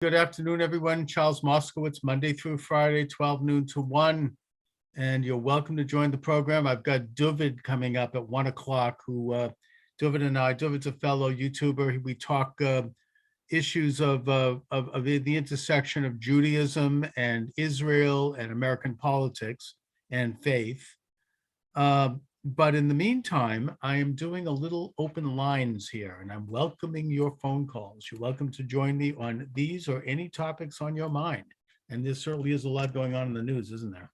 Good afternoon, everyone. Charles Moscowitz, Monday through Friday, 12 noon to 1. And you're welcome to join the program. I've got Dooovid coming up at 1 o'clock, Doovid's a fellow YouTuber. We talk issues of the intersection of Judaism and Israel and American politics and faith. But in the meantime, I am doing a little open lines here, and I'm welcoming your phone calls. You're welcome to join me on these or any topics on your mind. And there certainly is a lot going on in the news, isn't there?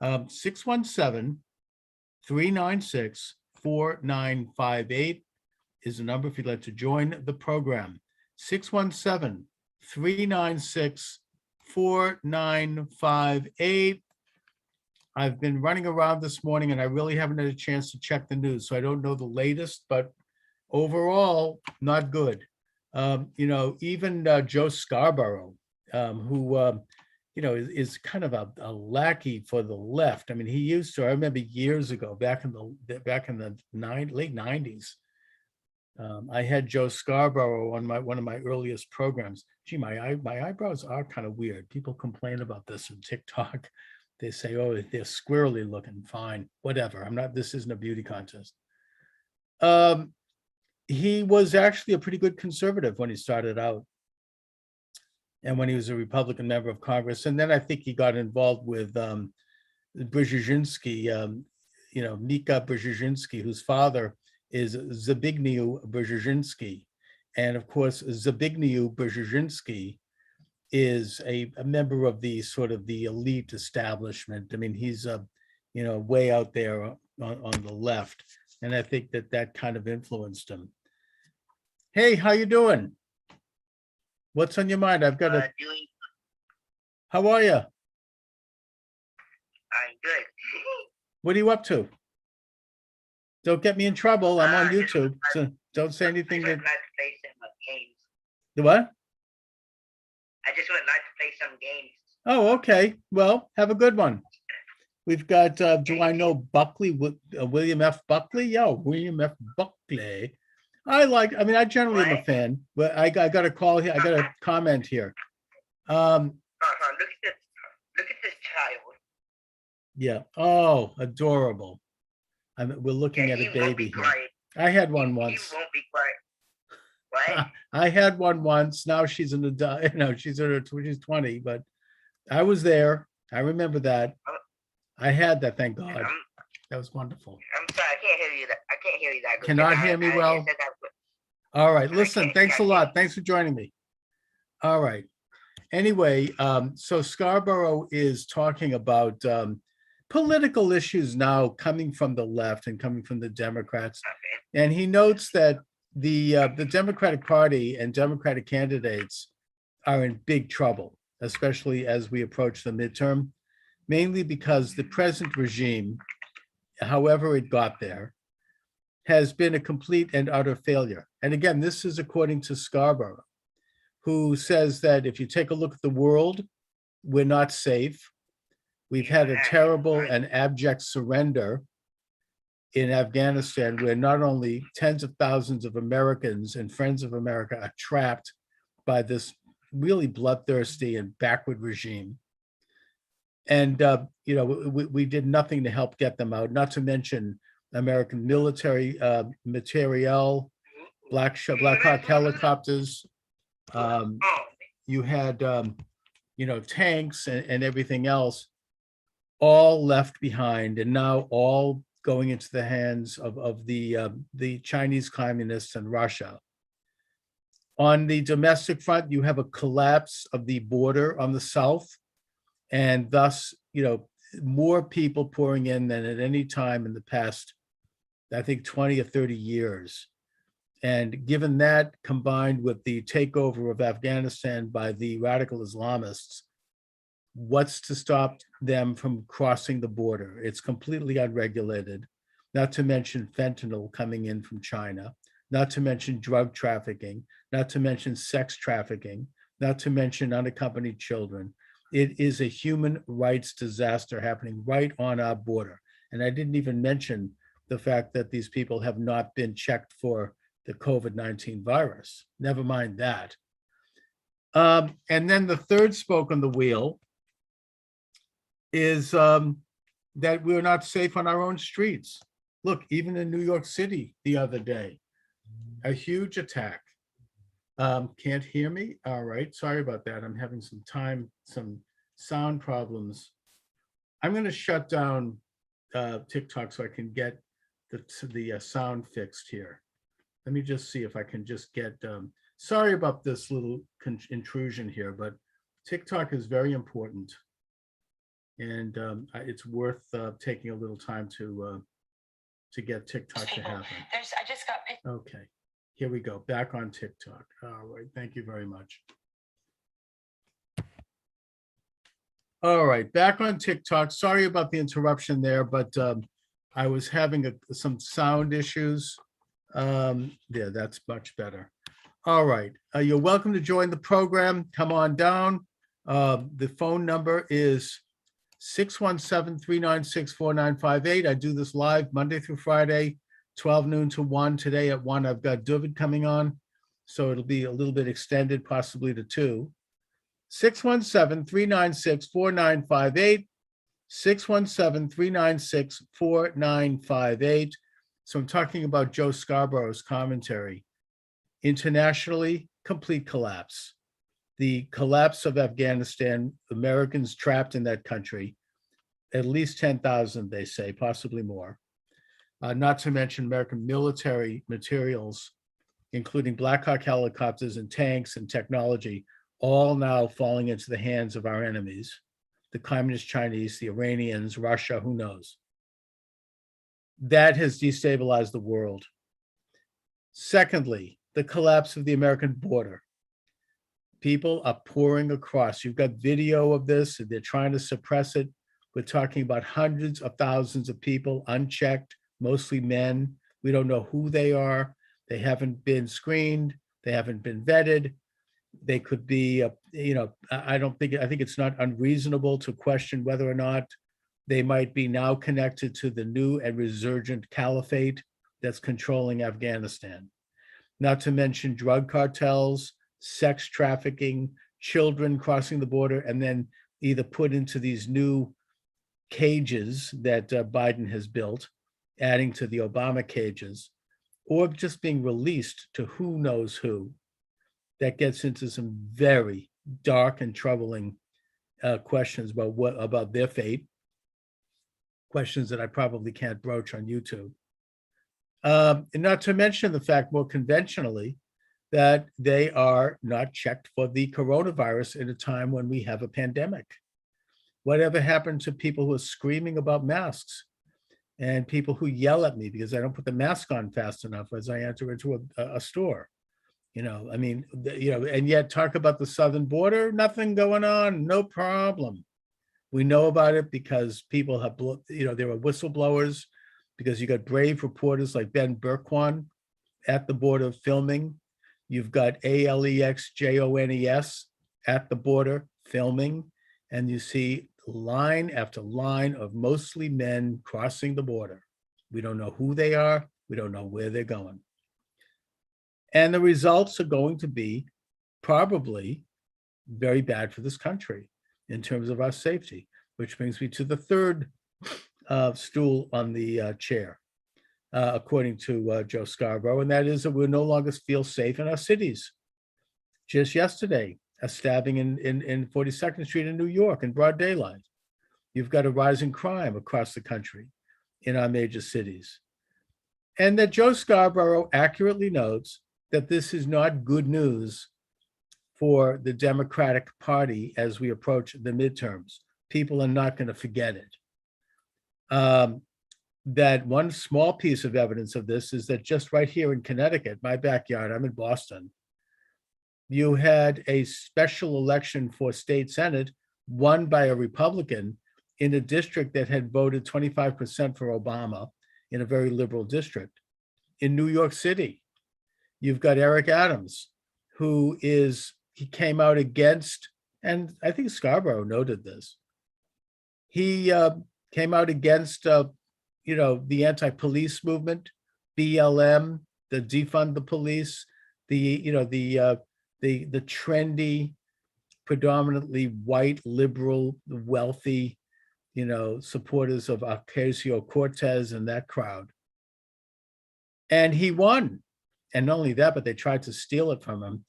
617-396-4958 is the number if you'd like to join the program. 617-396-4958. I've been running around this morning and I really haven't had a chance to check the news, so I don't know the latest, but overall, not good. Even Joe Scarborough, who is kind of a lackey for the left. I mean, he used to. I remember years ago, back in the late 90s. I had Joe Scarborough on one of my earliest programs. Gee, my eyebrows are kind of weird. People complain about this on TikTok. They say, oh, they're squirrely looking. Fine, whatever. This isn't a beauty contest. He was actually a pretty good conservative when he started out and when he was a Republican member of Congress. And then I think he got involved with Brzezinski, Nika Brzezinski, whose father is Zbigniew Brzezinski. And of course, Zbigniew Brzezinski is a member of the sort of the elite establishment. I mean, he's way out there on the left, and I think that kind of influenced him. Hey, how you doing? What's on your mind? I've got a. How are you? I'm good. What are you up to? Don't get me in trouble. I'm on YouTube, so don't say anything that. The what? I just would like to play some games. Oh, okay. Well, have a good one. We've got, do I know Buckley, William F. Buckley? Yeah, William F. Buckley. I generally am a fan, but I got a call here. I got a comment here. Look at this child. Yeah. Oh, adorable. We're looking at a baby here. I had one once. He won't be quiet. What? I had one once. Now she's an adult. She's 20, but I was there. I remember that. I had that. Thank God. That was wonderful. I'm sorry, I can't hear you. I can't hear you that good. Cannot hear me well. All right. Listen. Thanks a lot. Thanks for joining me. All right. Anyway, so Scarborough is talking about political issues now coming from the left and coming from the Democrats, and he notes that the Democratic Party and Democratic candidates are in big trouble, especially as we approach the midterm, mainly because the present regime, however it got there, has been a complete and utter failure. And again, this is according to Scarborough, who says that if you take a look at the world, we're not safe. We've had a terrible and abject surrender in Afghanistan, where not only tens of thousands of Americans and friends of America are trapped by this really bloodthirsty and backward regime. And, we did nothing to help get them out, not to mention American military materiel, Black Hawk helicopters. You had, tanks and everything else, all left behind, and now all going into the hands of the Chinese communists and Russia. On the domestic front, you have a collapse of the border on the south, and thus, more people pouring in than at any time in the past, I think, 20 or 30 years. And given that, combined with the takeover of Afghanistan by the radical Islamists, what's to stop them from crossing the border? It's completely unregulated, not to mention fentanyl coming in from China, not to mention drug trafficking, not to mention sex trafficking, not to mention unaccompanied children. It is a human rights disaster happening right on our border. And I didn't even mention the fact that these people have not been checked for the COVID-19 virus. Never mind that. And then the third spoke on the wheel is that we're not safe on our own streets. Look, even in New York City the other day, a huge attack. Can't hear me? All right, sorry about that. I'm having some sound problems. I'm going to shut down TikTok so I can get the sound fixed here. Let me just see if I can just get, sorry about this little intrusion here, but TikTok is very important. And it's worth taking a little time to get TikTok to happen. Okay, here we go, back on TikTok. All right, thank you very much. All right, back on TikTok. Sorry about the interruption there, but I was having some sound issues. Yeah, that's much better. All right, you're welcome to join the program. Come on down. The phone number is 617-396-4958. I do this live Monday through Friday, 12 noon to 1. Today at 1, I've got Dooovid coming on, so it'll be a little bit extended, possibly to 2. 617-396-4958. 617-396-4958. So I'm talking about Joe Scarborough's commentary. Internationally, complete collapse. The collapse of Afghanistan, Americans trapped in that country, at least 10,000, they say, possibly more. Not to mention American military materials, including Black Hawk helicopters and tanks and technology, all now falling into the hands of our enemies, the Communist Chinese, the Iranians, Russia, who knows. That has destabilized the world. Secondly, the collapse of the American border. People are pouring across. You've got video of this, and they're trying to suppress it. We're talking about hundreds of thousands of people unchecked, mostly men. We don't know who they are. They haven't been screened. They haven't been vetted. They could be, I think it's not unreasonable to question whether or not they might be now connected to the new and resurgent caliphate that's controlling Afghanistan. Not to mention drug cartels, sex trafficking, children crossing the border, and then either put into these new cages that Biden has built, adding to the Obama cages, or just being released to who knows who. That gets into some very dark and troubling questions about their fate, questions that I probably can't broach on YouTube. And not to mention the fact, more conventionally, that they are not checked for the coronavirus in a time when we have a pandemic. Whatever happened to people who are screaming about masks and people who yell at me because I don't put the mask on fast enough as I enter into a store? And yet talk about the southern border, nothing going on, no problem. We know about it because people have, there are whistleblowers, because you got brave reporters like Ben Berkwan at the border filming. You've got ALEXJONES at the border filming, and you see line after line of mostly men crossing the border. We don't know who they are. We don't know where they're going. And the results are going to be probably very bad for this country in terms of our safety, which brings me to the third stool on the chair, according to Joe Scarborough, and that is that we'll no longer feel safe in our cities. Just yesterday, a stabbing in 42nd Street in New York in broad daylight. You've got a rising crime across the country in our major cities. And that Joe Scarborough accurately notes that this is not good news for the Democratic Party as we approach the midterms. People are not going to forget it. That one small piece of evidence of this is that just right here in Connecticut, my backyard, I'm in Boston, you had a special election for state senate won by a Republican in a district that had voted 25% for Obama, in a very liberal district. In New York City, you've got Eric Adams, he came out against, and I think Scarborough noted this, he came out against, the anti-police movement, BLM, the defund the police, the trendy predominantly white, liberal, wealthy, supporters of Ocasio-Cortez and that crowd. And he won. And not only that, but they tried to steal it from him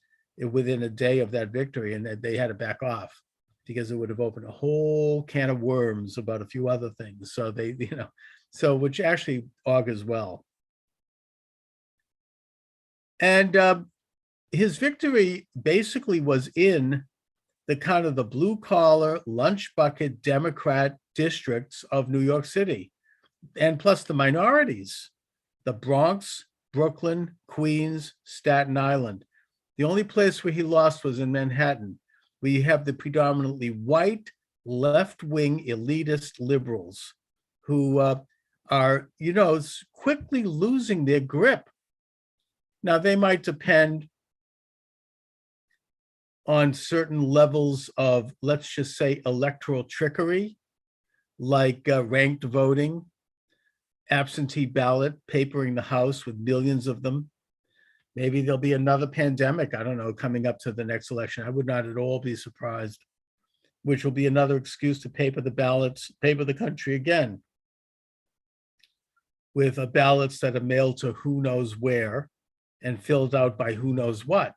within a day of that victory, and they had to back off because it would have opened a whole can of worms about a few other things. So which actually augurs well. And his victory basically was in the kind of the blue collar lunch bucket Democrat districts of New York City, and plus the minorities, the Bronx, Brooklyn, Queens, Staten Island. The only place where he lost was in Manhattan, where you have the predominantly white, left-wing elitist liberals who are, quickly losing their grip. Now, they might depend on certain levels of, let's just say, electoral trickery, like ranked voting, absentee ballot, papering the House with millions of them. Maybe there'll be another pandemic, I don't know, coming up to the next election. I would not at all be surprised, which will be another excuse to paper the ballots, paper the country again, with ballots that are mailed to who knows where and filled out by who knows what.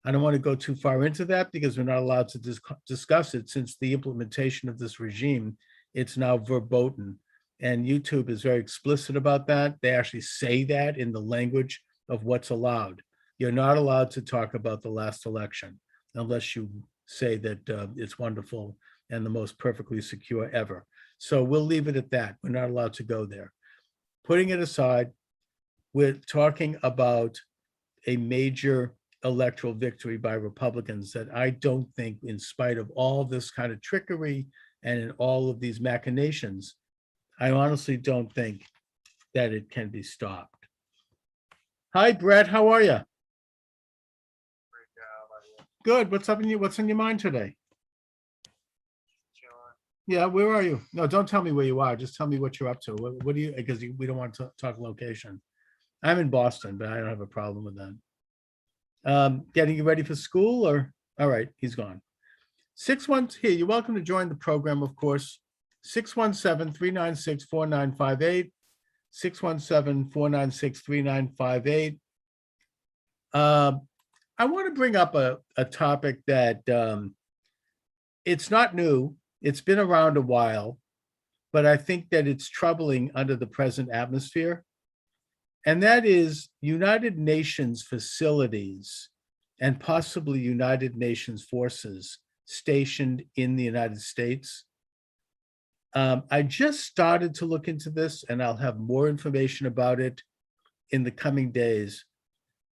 I don't want to go too far into that because we're not allowed to discuss it since the implementation of this regime. It's now verboten. And YouTube is very explicit about that. They actually say that in the language of what's allowed. You're not allowed to talk about the last election unless you say that it's wonderful and the most perfectly secure ever. So we'll leave it at that. We're not allowed to go there. Putting it aside, we're talking about a major electoral victory by Republicans that I don't think, in spite of all this kind of trickery and in all of these machinations, I honestly don't think that it can be stopped. Hi, Brett. How are you? Good. What's up in you? What's in your mind today? Yeah, where are you? No, don't tell me where you are. Just tell me what you're up to. What do you? Because we don't want to talk location. I'm in Boston, but I don't have a problem with that. Getting you ready for school, or all right? He's gone. 61 here. You're welcome to join the program, of course. 617-396-4958. 617-496-3958. I want to bring up a topic that it's not new. It's been around a while, but I think that it's troubling under the present atmosphere. And that is United Nations facilities and possibly United Nations forces stationed in the United States. I just started to look into this, and I'll have more information about it in the coming days.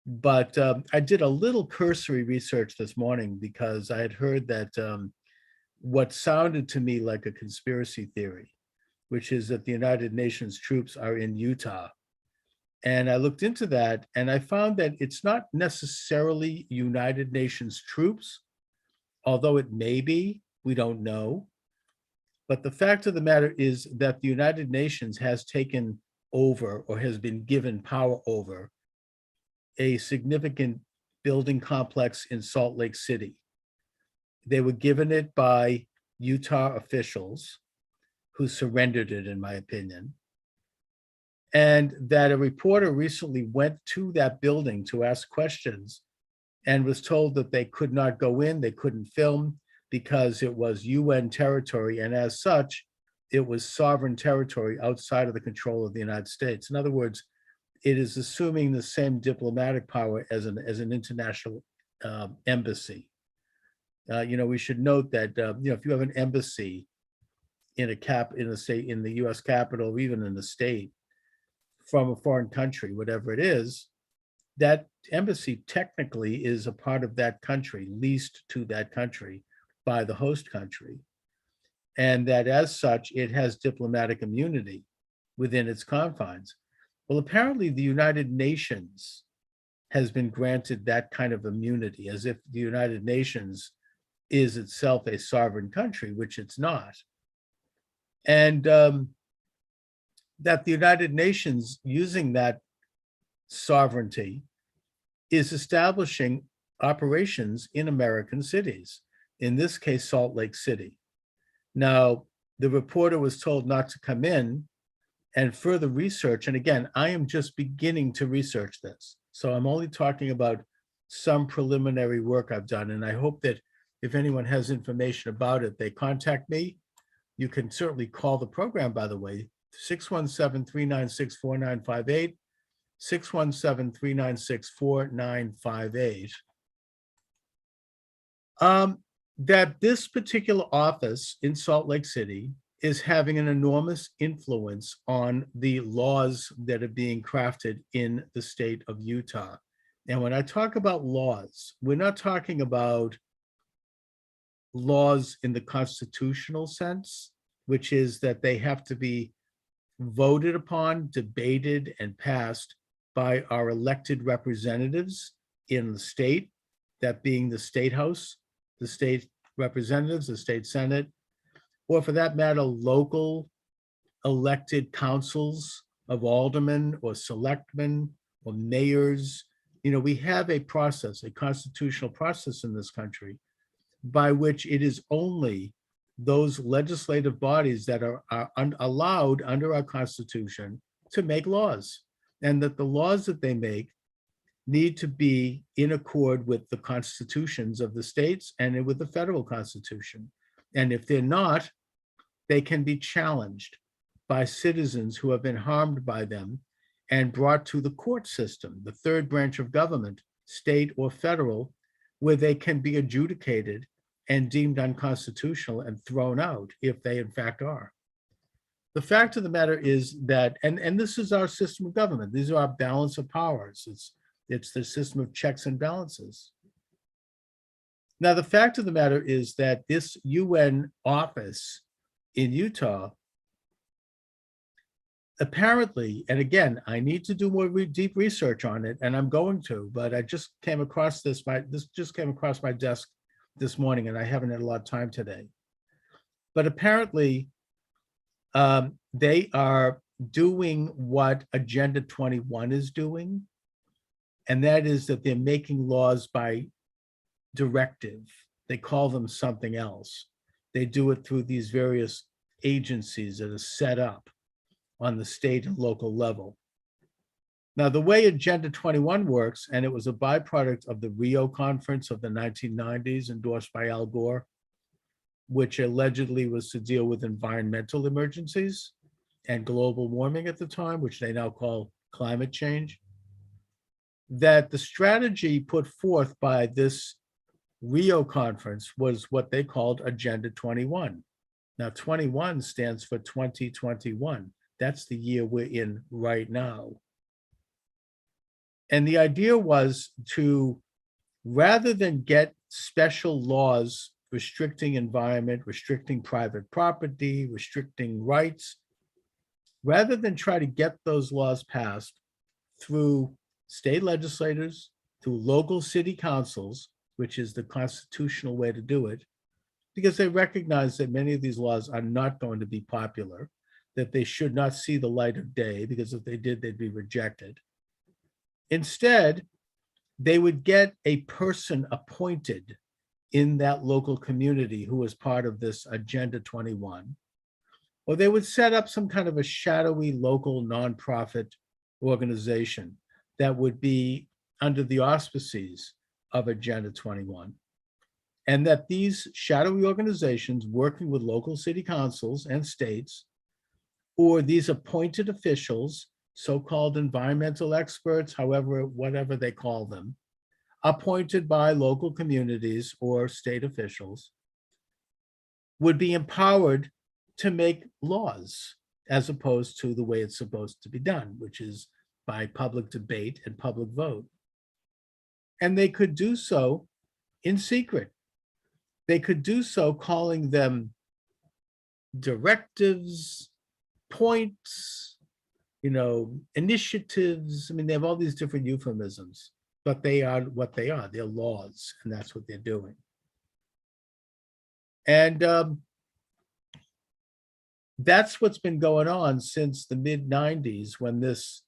But I did a little cursory research this morning because I had heard that what sounded to me like a conspiracy theory, which is that the United Nations troops are in Utah. And I looked into that, and I found that it's not necessarily United Nations troops, although it may be, we don't know. But the fact of the matter is that the United Nations has taken over, or has been given power over, a significant building complex in Salt Lake City. They were given it by Utah officials who surrendered it, in my opinion. And that a reporter recently went to that building to ask questions and was told that they could not go in, they couldn't film because it was UN territory. And as such, it was sovereign territory outside of the control of the United States. In other words, it is assuming the same diplomatic power as an international embassy. We should note that, if you have an embassy in a state, in the US Capitol, or even in the state, from a foreign country, whatever it is, that embassy technically is a part of that country, leased to that country by the host country. And that as such, it has diplomatic immunity within its confines. Well, apparently the United Nations has been granted that kind of immunity, as if the United Nations is itself a sovereign country, which it's not. And that the United Nations, using that sovereignty, is establishing operations in American cities. in this case, Salt Lake City. Now, the reporter was told not to come in and further research. And again, I am just beginning to research this. So I'm only talking about some preliminary work I've done. And I hope that if anyone has information about it, they contact me. You can certainly call the program, by the way, 617-396-4958, 617-396-4958. That this particular office in Salt Lake City is having an enormous influence on the laws that are being crafted in the state of Utah. And when I talk about laws, we're not talking about laws in the constitutional sense, which is that they have to be voted upon, debated, and passed by our elected representatives in the state, that being the state house, the state representatives, the state senate, or for that matter, local elected councils of aldermen or selectmen or mayors. You know, we have a process, a constitutional process in this country by which it is only those legislative bodies that are allowed under our Constitution to make laws, and that the laws that they make need to be in accord with the constitutions of the states and with the federal Constitution. And if they're not, they can be challenged by citizens who have been harmed by them and brought to the court system, the third branch of government, state or federal, where they can be adjudicated and deemed unconstitutional and thrown out if they in fact are. The fact of the matter is that, and this is our system of government, these are our balance of powers. It's the system of checks and balances. Now, the fact of the matter is that this UN office in Utah, apparently, and again, I need to do more deep research on it, and I'm going to, but I just came across this just came across my desk this morning, and I haven't had a lot of time today. But apparently, they are doing what Agenda 21 is doing, and that is that they're making laws by directive. They call them something else. They do it through these various agencies that are set up on the state and local level. Now, the way Agenda 21 works, and it was a byproduct of the Rio Conference of the 1990s endorsed by Al Gore, which allegedly was to deal with environmental emergencies and global warming at the time, which they now call climate change, that the strategy put forth by this Rio Conference was what they called Agenda 21. Now, 21 stands for 2021. That's the year we're in right now. And the idea was to, rather than get special laws restricting environment, restricting private property, restricting rights, rather than try to get those laws passed through state legislators, through local city councils, which is the constitutional way to do it, because they recognize that many of these laws are not going to be popular, that they should not see the light of day, because if they did, they'd be rejected. Instead, they would get a person appointed in that local community who was part of this Agenda 21, or they would set up some kind of a shadowy local nonprofit organization that would be under the auspices of Agenda 21. And that these shadowy organizations working with local city councils and states, or these appointed officials, so-called environmental experts, however, whatever they call them, appointed by local communities or state officials, would be empowered to make laws as opposed to the way it's supposed to be done, which is by public debate and public vote. And they could do so in secret. They could do so calling them directives, points, initiatives. I mean, they have all these different euphemisms, but they are what they are. They're laws, and that's what they're doing. And that's what's been going on since the mid-90s, when this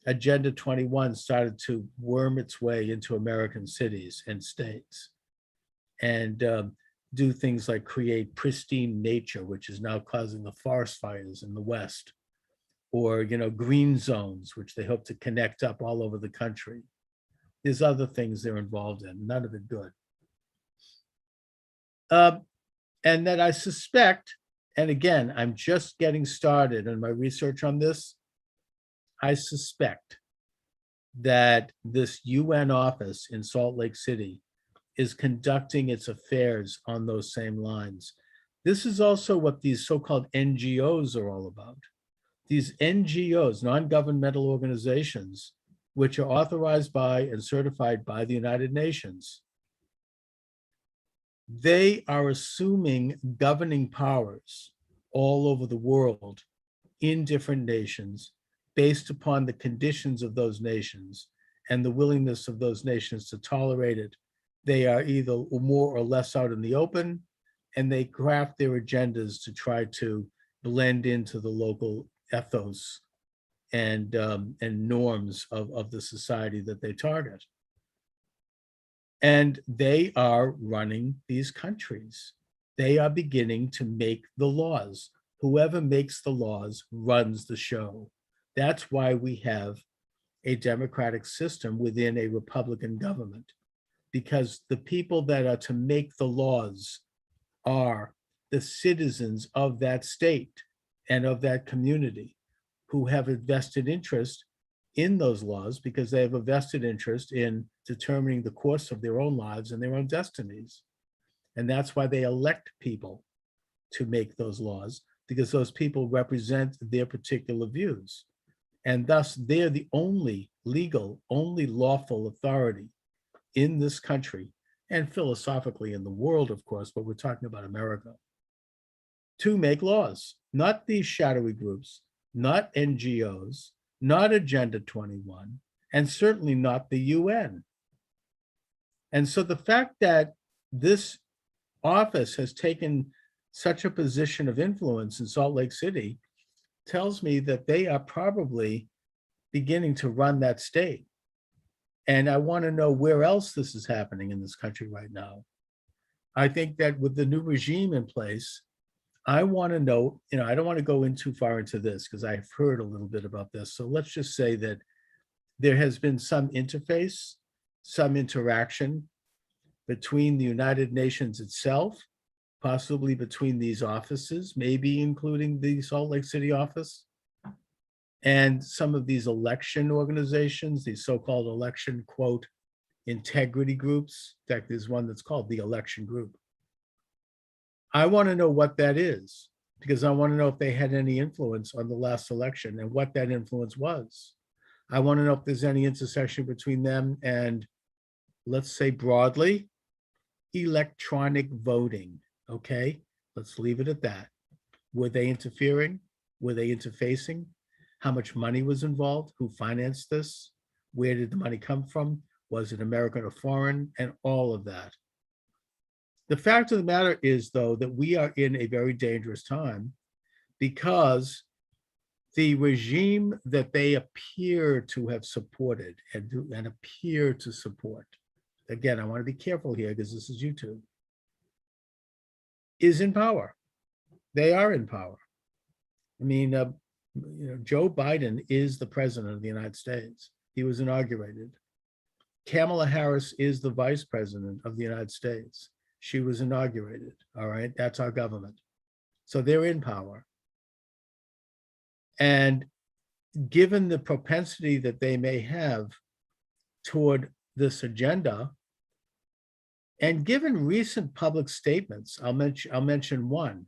Agenda 21 started to worm its way into American cities and states. And do things like create pristine nature, which is now causing the forest fires in the West, or, green zones, which they hope to connect up all over the country. There's other things they're involved in, none of it good. And that I suspect, and again, I'm just getting started in my research on this, I suspect that this UN office in Salt Lake City is conducting its affairs on those same lines. This is also what these so-called NGOs are all about. These NGOs, non-governmental organizations, which are authorized by and certified by the United Nations, they are assuming governing powers all over the world in different nations based upon the conditions of those nations and the willingness of those nations to tolerate it. They are either more or less out in the open, and they craft their agendas to try to blend into the local ethos and norms of the society that they target. And they are running these countries. They are beginning to make the laws. Whoever makes the laws runs the show. That's why we have a democratic system within a Republican government, because the people that are to make the laws are the citizens of that state and of that community who have a vested interest in those laws, because they have a vested interest in determining the course of their own lives and their own destinies. And that's why they elect people to make those laws, because those people represent their particular views. And thus they're the only legal, only lawful authority in this country, and philosophically in the world, of course, but we're talking about America, to make laws, not these shadowy groups, not NGOs, not Agenda 21, and certainly not the UN. And so the fact that this office has taken such a position of influence in Salt Lake City tells me that they are probably beginning to run that state. And I want to know where else this is happening in this country right now. I think that with the new regime in place, I want to know, I don't want to go in too far into this because I've heard a little bit about this. So let's just say that there has been some interface, some interaction between the United Nations itself, possibly between these offices, maybe including the Salt Lake City office, and some of these election organizations, these so-called election, quote, integrity groups. In fact, there's one that's called the Election Group. I want to know what that is, because I want to know if they had any influence on the last election and what that influence was. I want to know if there's any intersection between them and, let's say broadly, electronic voting. Okay, let's leave it at that. Were they interfering? Were they interfacing? How much money was involved? Who financed this? Where did the money come from? Was it American or foreign? And all of that. The fact of the matter is, though, that we are in a very dangerous time, because the regime that they appear to have supported and appear to support, again, I want to be careful here because this is YouTube, is in power. They are in power. I mean, Joe Biden is the president of the United States. He was inaugurated. Kamala Harris is the vice president of the United States. She was inaugurated. All right, that's our government. So they're in power. And given the propensity that they may have toward this agenda, and given recent public statements, I'll mention one,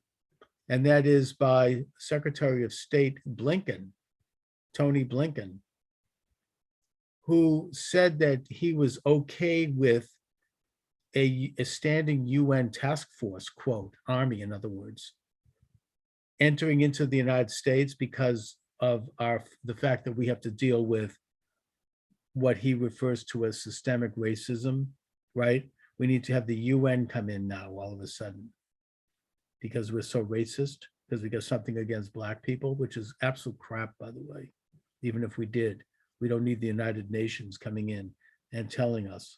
and that is by Secretary of State Blinken, Tony Blinken, who said that he was okay with a standing UN task force, quote, army, in other words, entering into the United States because of the fact that we have to deal with what he refers to as systemic racism, right? We need to have the UN come in now all of a sudden because we're so racist, because we got something against Black people, which is absolute crap, by the way. Even if we did, we don't need the United Nations coming in and telling us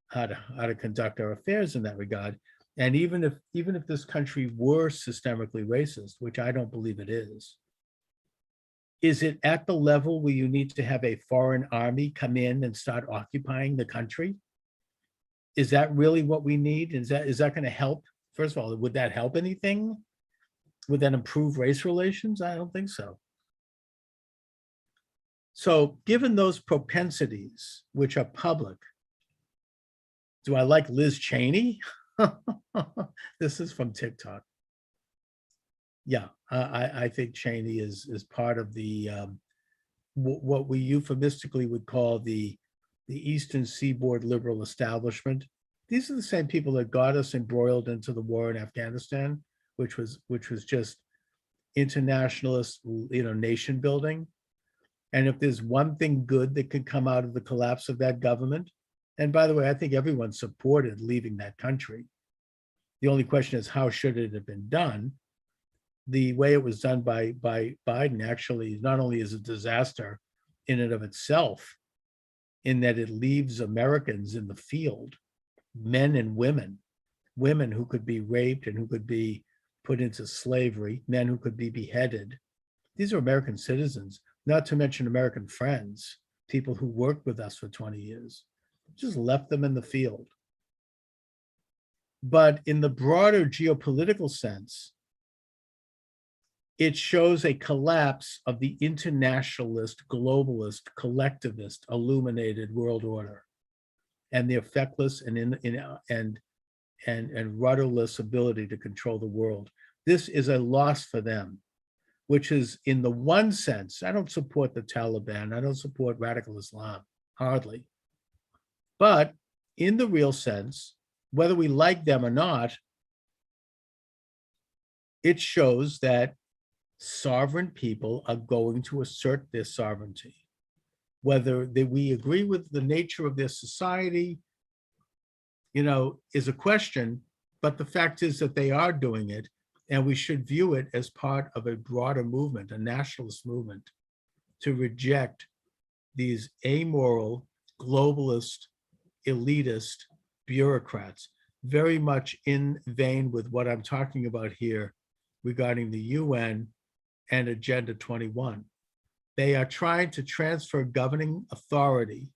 how to conduct our affairs in that regard. And even if this country were systemically racist, which I don't believe it is it at the level where you need to have a foreign army come in and start occupying the country? Is that really what we need? Is that going to help? First of all, would that help anything? Would that improve race relations? I don't think so. So given those propensities, which are public, do I like Liz Cheney? This is from TikTok. Yeah, I think Cheney is part of the what we euphemistically would call the Eastern Seaboard liberal establishment. These are the same people that got us embroiled into the war in Afghanistan, which was just internationalist, nation building. And if there's one thing good that could come out of the collapse of that government, and by the way, I think everyone supported leaving that country. The only question is, how should it have been done? The way it was done by Biden actually not only is a disaster in and of itself, in that it leaves Americans in the field, men and women who could be raped and who could be put into slavery, men who could be beheaded. These are American citizens, not to mention American friends, people who worked with us for 20 years, just left them in the field. But in the broader geopolitical sense, it shows a collapse of the internationalist, globalist, collectivist, illuminated world order, and the effectless and rudderless ability to control the world. This is a loss for them, which is, in the one sense, I don't support the Taliban, I don't support radical Islam, hardly. But in the real sense, whether we like them or not, it shows that sovereign people are going to assert their sovereignty. Whether we agree with the nature of their society, is a question, but the fact is that they are doing it, and we should view it as part of a broader movement, a nationalist movement, to reject these amoral, globalist, elitist bureaucrats, very much in vein with what I'm talking about here regarding the UN and Agenda 21. They are trying to transfer governing authority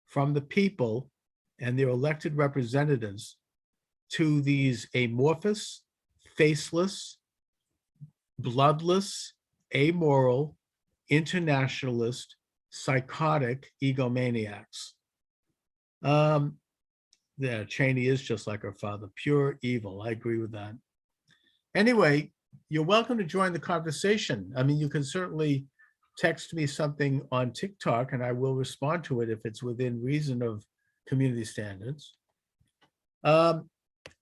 from the people and their elected representatives to these amorphous, faceless, bloodless, amoral, internationalist, psychotic egomaniacs. Yeah, Cheney is just like her father, pure evil. I agree with that. Anyway, you're welcome to join the conversation. I mean, you can certainly text me something on TikTok and I will respond to it if it's within reason of community standards. Or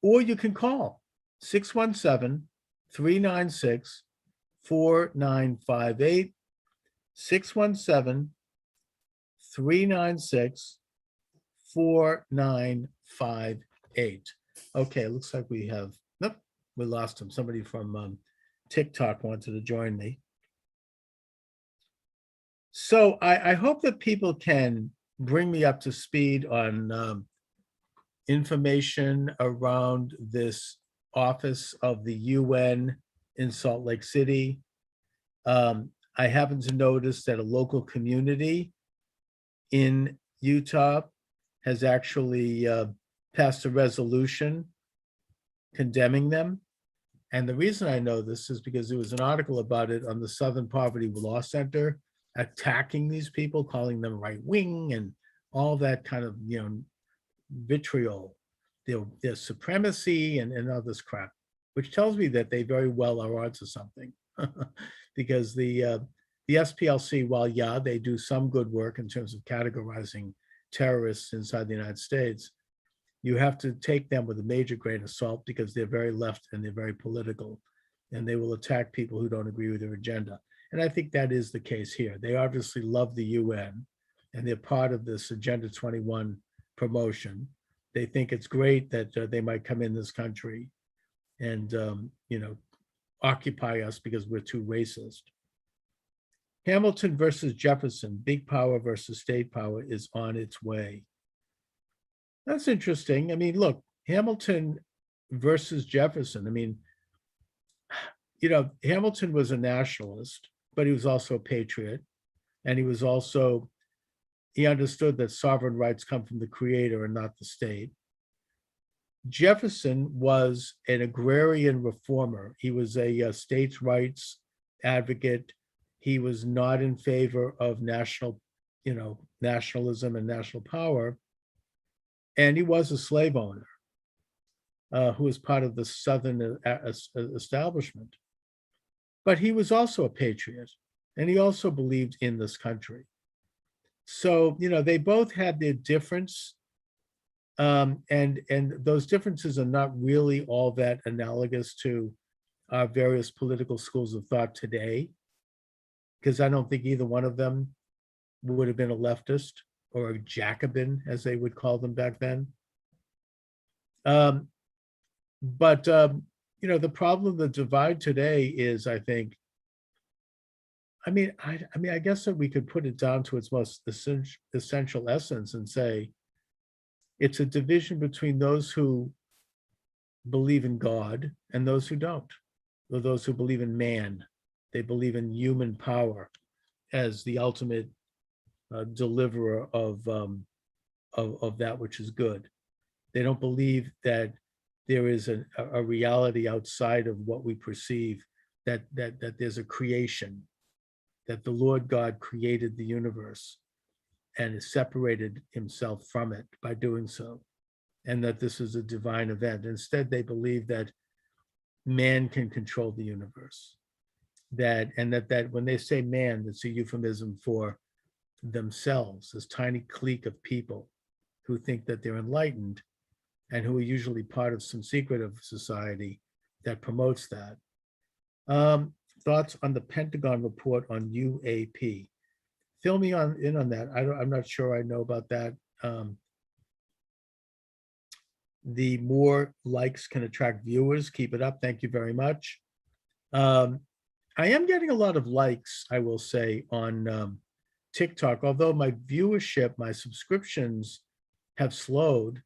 you can call 617-396-4958, 617-396-4958. Okay, it looks like we have, nope, we lost him. Somebody from TikTok wanted to join me. So I hope that people can bring me up to speed on information around this office of the UN in Salt Lake City. I happen to notice that a local community in Utah has actually passed a resolution condemning them. And the reason I know this is because there was an article about it on the Southern Poverty Law Center, attacking these people, calling them right wing and all that kind of, vitriol, their supremacy and all this crap, which tells me that they very well are onto something. Because the SPLC, while yeah, they do some good work in terms of categorizing terrorists inside the United States, you have to take them with a major grain of salt because they're very left and they're very political, and they will attack people who don't agree with their agenda. And I think that is the case here. They obviously love the UN and they're part of this Agenda 21 promotion. They think it's great that they might come in this country and, occupy us because we're too racist. Hamilton versus Jefferson, big power versus state power, is on its way. That's interesting. I mean, look, Hamilton versus Jefferson. I mean, Hamilton was a nationalist, but he was also a patriot. And he understood that sovereign rights come from the creator and not the state. Jefferson was an agrarian reformer. He was a states' rights advocate. He was not in favor of nationalism and national power. And he was a slave owner who was part of the Southern establishment. But he was also a patriot, and he also believed in this country. So, they both had their difference. And those differences are not really all that analogous to our various political schools of thought today, because I don't think either one of them would have been a leftist or a Jacobin, as they would call them back then. But the problem, the divide today is, I think, I guess that we could put it down to its most essential essence and say it's a division between those who believe in God and those who don't, or those who believe in man. They believe in human power as the ultimate deliverer of that which is good. They don't believe that there is a reality outside of what we perceive, that there's a creation, that the Lord God created the universe and has separated himself from it by doing so, and that this is a divine event. Instead, they believe that man can control the universe, that when they say man, it's a euphemism for themselves, this tiny clique of people who think that they're enlightened and who are usually part of some secretive society that promotes that. Thoughts on the Pentagon report on UAP? Fill me in on that. I'm not sure I know about that. The more likes can attract viewers. Keep it up. Thank you very much. I am getting a lot of likes, I will say, on TikTok, although my viewership, my subscriptions have slowed.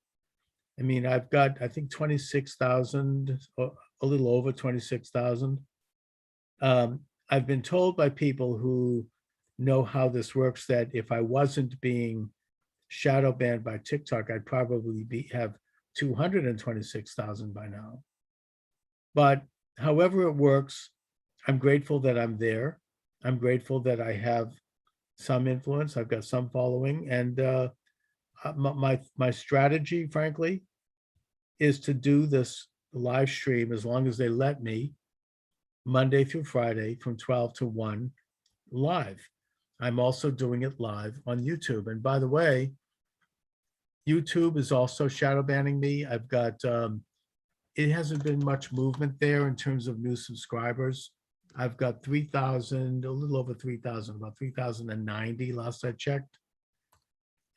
I mean, I've got, I think, 26,000, a little over 26,000. I've been told by people who know how this works that if I wasn't being shadow banned by TikTok, I'd probably have 226,000 by now. But however it works, I'm grateful that I'm there. I'm grateful that I have some influence. I've got some following, and my strategy, frankly, is to do this live stream as long as they let me, Monday through Friday from 12 to 1 live. I'm also doing it live on YouTube. And by the way, YouTube is also shadow banning me. I've got, it hasn't been much movement there in terms of new subscribers. I've got 3,000, a little over 3,000, about 3,090 last I checked.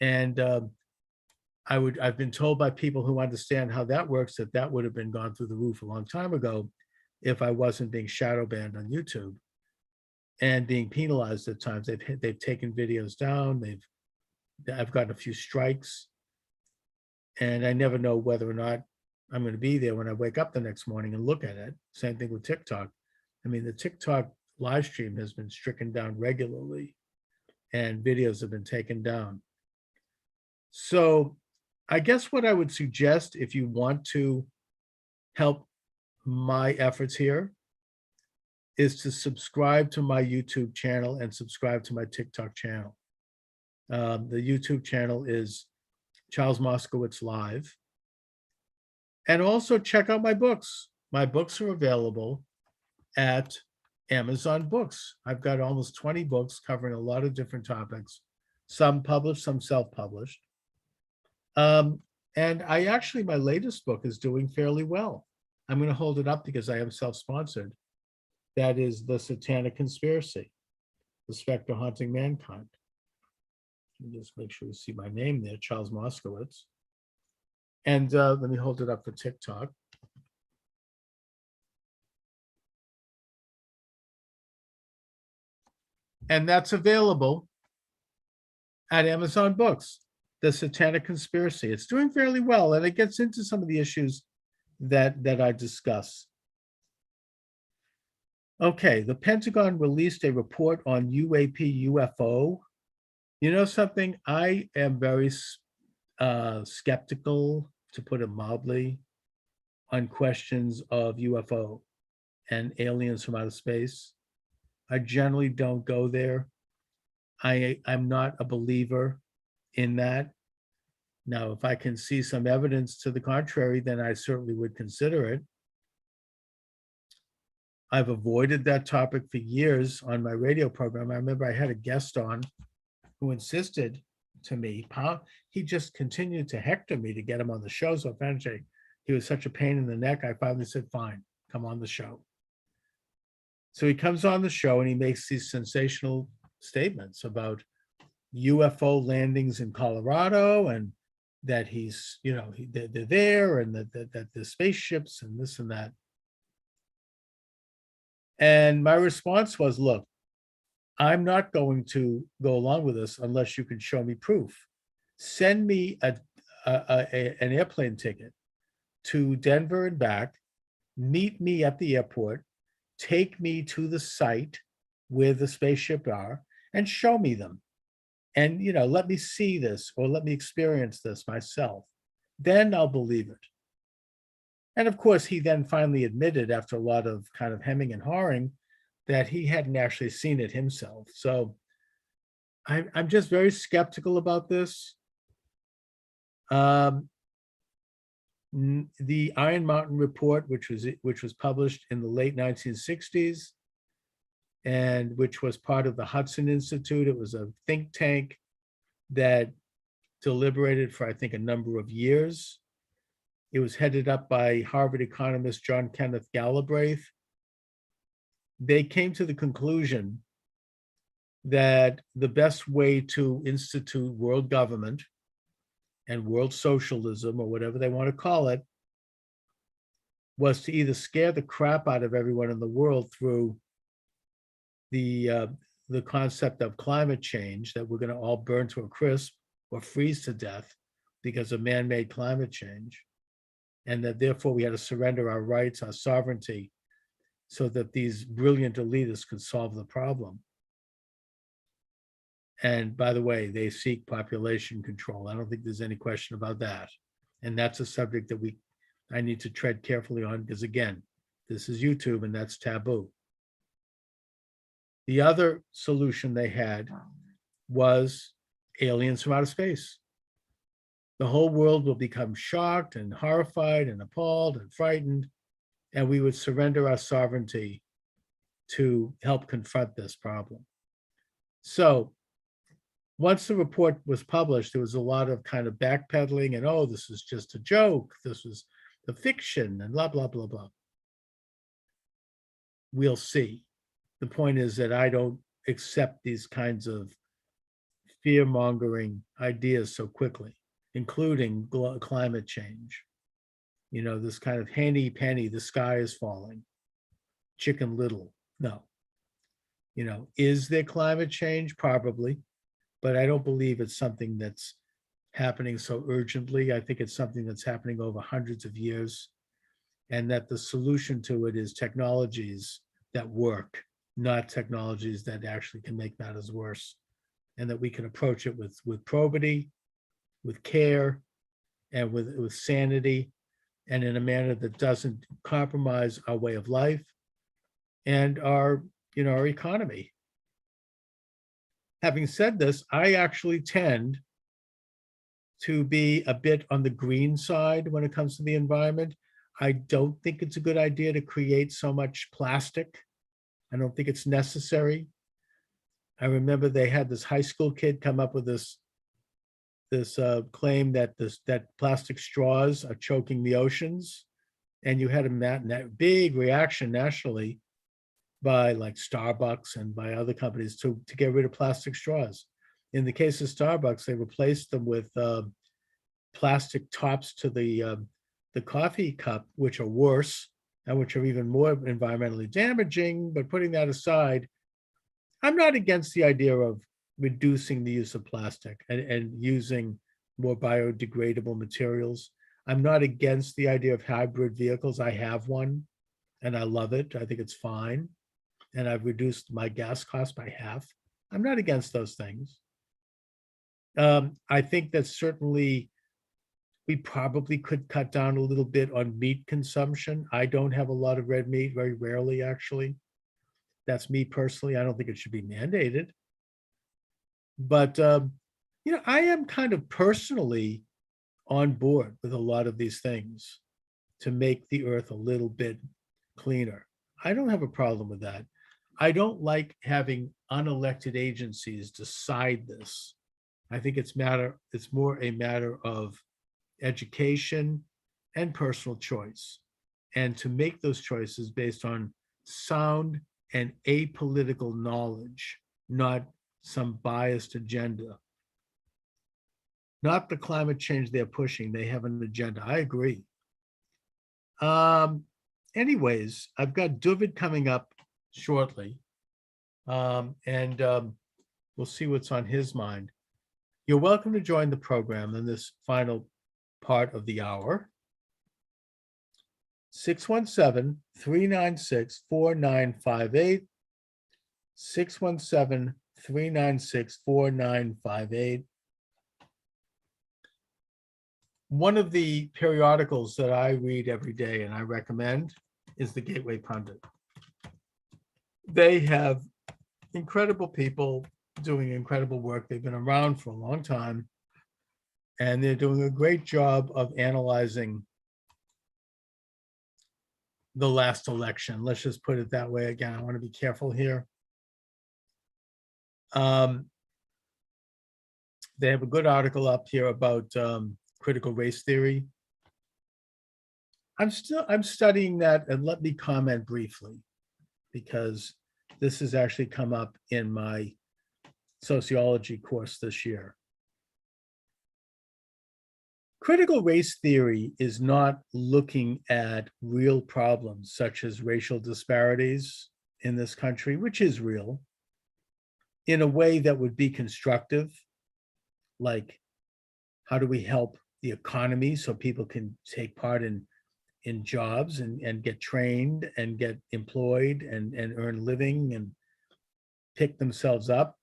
And I've been told by people who understand how that works that would have been gone through the roof a long time ago if I wasn't being shadow banned on YouTube and being penalized at times. They've taken videos down. I've gotten a few strikes, and I never know whether or not I'm going to be there when I wake up the next morning and look at it. Same thing with TikTok. I mean, the TikTok live stream has been stricken down regularly, and videos have been taken down. So I guess what I would suggest, if you want to help my efforts here, is to subscribe to my YouTube channel and subscribe to my TikTok channel. The YouTube channel is Charles Moscowitz Live. And also check out my books. My books are available at Amazon Books. I've got almost 20 books covering a lot of different topics, some published, some self-published. And my latest book is doing fairly well. I'm going to hold it up because I am self-sponsored. That is The Satanic Conspiracy, The Spectre Haunting Mankind. Let me just make sure you see my name there, Charles Moscowitz. And let me hold it up for TikTok. And that's available at Amazon Books, The Satanic Conspiracy. It's doing fairly well, and it gets into some of the issues that I discuss. Okay, the Pentagon released a report on UAP UFO. You know something? I am very skeptical, to put it mildly, on questions of UFO and aliens from outer space. I generally don't go there. I'm not a believer in that. Now, if I can see some evidence to the contrary, then I certainly would consider it. I've avoided that topic for years on my radio program. I remember I had a guest on who insisted to me, he just continued to hector me to get him on the show. So eventually he was such a pain in the neck, I finally said, fine, come on the show. So he comes on the show and he makes these sensational statements about UFO landings in Colorado, and that he's, they're there, and that the spaceships and this and that. And my response was, look, I'm not going to go along with this unless you can show me proof. Send me an airplane ticket to Denver and back, meet me at the airport, take me to the site where the spaceship are, and show me them. And, let me see this, or let me experience this myself. Then I'll believe it. And of course, he then finally admitted, after a lot of kind of hemming and hawing, that he hadn't actually seen it himself. So I'm just very skeptical about this. The Iron Mountain Report, which was published in the late 1960s, and which was part of the Hudson Institute. It was a think tank that deliberated for, I think, a number of years. It was headed up by Harvard economist John Kenneth Galbraith. They came to the conclusion that the best way to institute world government and world socialism, or whatever they want to call it, was to either scare the crap out of everyone in the world through the concept of climate change, that we're going to all burn to a crisp or freeze to death because of man-made climate change, and that therefore we had to surrender our rights, our sovereignty, so that these brilliant elitists could solve the problem. And by the way, they seek population control. I don't think there's any question about that. And that's a subject that I need to tread carefully on, because again, this is YouTube and that's taboo. The other solution they had was aliens from outer space. The whole world will become shocked and horrified and appalled and frightened, and we would surrender our sovereignty to help confront this problem. So once the report was published, there was a lot of kind of backpedaling and, oh, this is just a joke, this was the fiction, and blah, blah, blah, blah. We'll see. The point is that I don't accept these kinds of fear-mongering ideas so quickly, including climate change. This kind of henny penny, the sky is falling, Chicken Little. No. Is there climate change? Probably, but I don't believe it's something that's happening so urgently. I think it's something that's happening over hundreds of years, and that the solution to it is technologies that work, not technologies that actually can make matters worse, and that we can approach it with probity, with care, and with sanity, and in a manner that doesn't compromise our way of life and our economy. Having said this, I actually tend to be a bit on the green side when it comes to the environment. I don't think it's a good idea to create so much plastic. I don't think it's necessary. I remember they had this high school kid come up with this claim that plastic straws are choking the oceans, and you had a big reaction nationally by like Starbucks and by other companies to get rid of plastic straws. In the case of Starbucks, they replaced them with plastic tops to the coffee cup, which are worse and which are even more environmentally damaging. But putting that aside, I'm not against the idea of reducing the use of plastic and using more biodegradable materials. I'm not against the idea of hybrid vehicles. I have one and I love it. I think it's fine. And I've reduced my gas cost by half. I'm not against those things. I think that certainly we probably could cut down a little bit on meat consumption. I don't have a lot of red meat, very rarely, actually. That's me personally. I don't think it should be mandated. But, I am kind of personally on board with a lot of these things to make the earth a little bit cleaner. I don't have a problem with that. I don't like having unelected agencies decide this. I think it's more a matter of education and personal choice, and to make those choices based on sound and apolitical knowledge, not some biased agenda. Not the climate change they're pushing. They have an agenda. I agree. Anyways, I've got Dooovid coming up shortly. And we'll see what's on his mind. You're welcome to join the program in this final part of the hour. 617-396-4958. 617-396-4958. One of the periodicals that I read every day and I recommend is the Gateway Pundit. They have incredible people doing incredible work. They've been around for a long time, and they're doing a great job of analyzing the last election. Let's just put it that way. Again, I want to be careful here. They have a good article up here about critical race theory. I'm studying that, and let me comment briefly, because this has actually come up in my sociology course this year. Critical race theory is not looking at real problems such as racial disparities in this country, which is real, in a way that would be constructive, like how do we help the economy so people can take part in jobs and get trained and get employed and earn living and pick themselves up?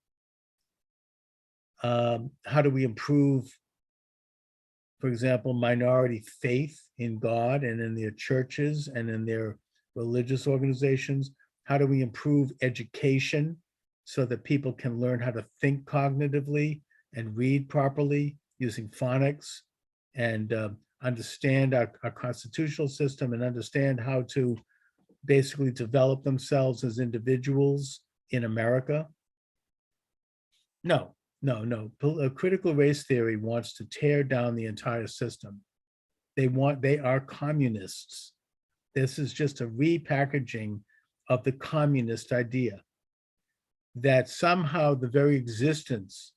How do we improve, for example, minority faith in God and in their churches and in their religious organizations? How do we improve education so that people can learn how to think cognitively and read properly using phonics, and understand our constitutional system and understand how to basically develop themselves as individuals in America? No. Critical race theory wants to tear down the entire system. They are communists. This is just a repackaging of the communist idea that somehow the very existence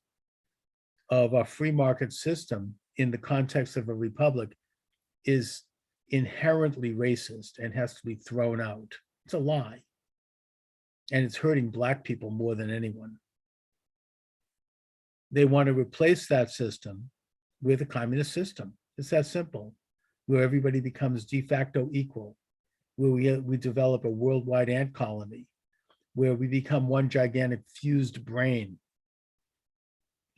of our free market system in the context of a republic is inherently racist and has to be thrown out. It's a lie. And it's hurting Black people more than anyone. They want to replace that system with a communist system. It's that simple, where everybody becomes de facto equal, where we develop a worldwide ant colony, where we become one gigantic fused brain.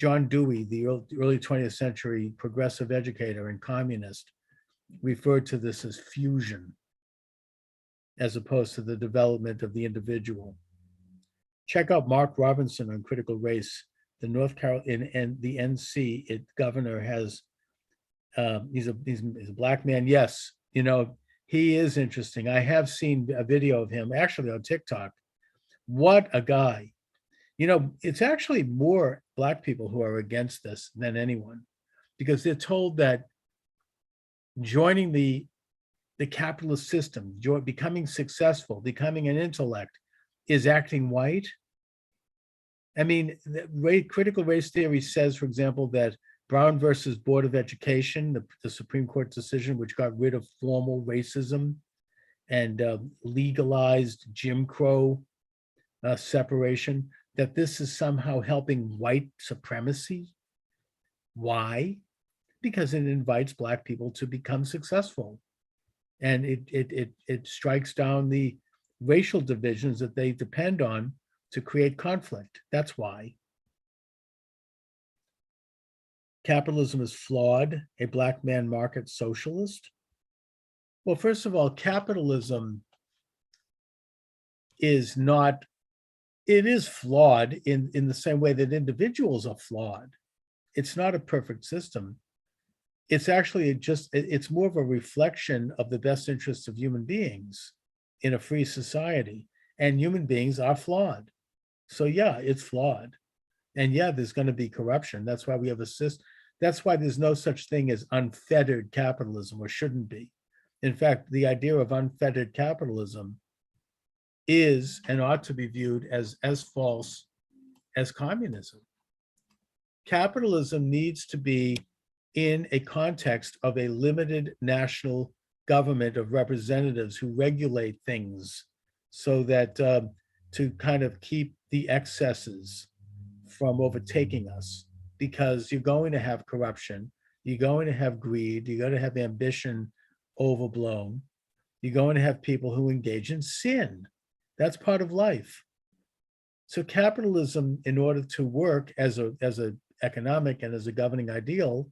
John Dewey, the early 20th century progressive educator and communist, referred to this as fusion, as opposed to the development of the individual. Check out Mark Robinson on critical race. The North Carolina and the NC governor has, he's a Black man. Yes, he is interesting. I have seen a video of him actually on TikTok. What a guy. It's actually more Black people who are against this than anyone, because they're told that joining the capitalist system, becoming successful, becoming an intellect, is acting white. I mean, critical race theory says, for example, that Brown versus Board of Education, the Supreme Court decision, which got rid of formal racism and legalized Jim Crow separation, that this is somehow helping white supremacy. Why? because it invites Black people to become successful. And it strikes down the racial divisions that they depend on to create conflict. That's why. Capitalism is flawed, a Black man market socialist. Well, first of all, capitalism is not, it is flawed in the same way that individuals are flawed. It's not a perfect system. It's actually it's more of a reflection of the best interests of human beings in a free society. And human beings are flawed. So yeah, it's flawed. And yeah, there's going to be corruption. That's why we have a system. That's why there's no such thing as unfettered capitalism, or shouldn't be. In fact, the idea of unfettered capitalism is and ought to be viewed as false as communism. Capitalism needs to be in a context of a limited national government of representatives who regulate things so that to kind of keep the excesses from overtaking us, because you're going to have corruption, you're going to have greed, you're going to have ambition overblown, you're going to have people who engage in sin. That's part of life. So capitalism, in order to work as a economic and as a governing ideal,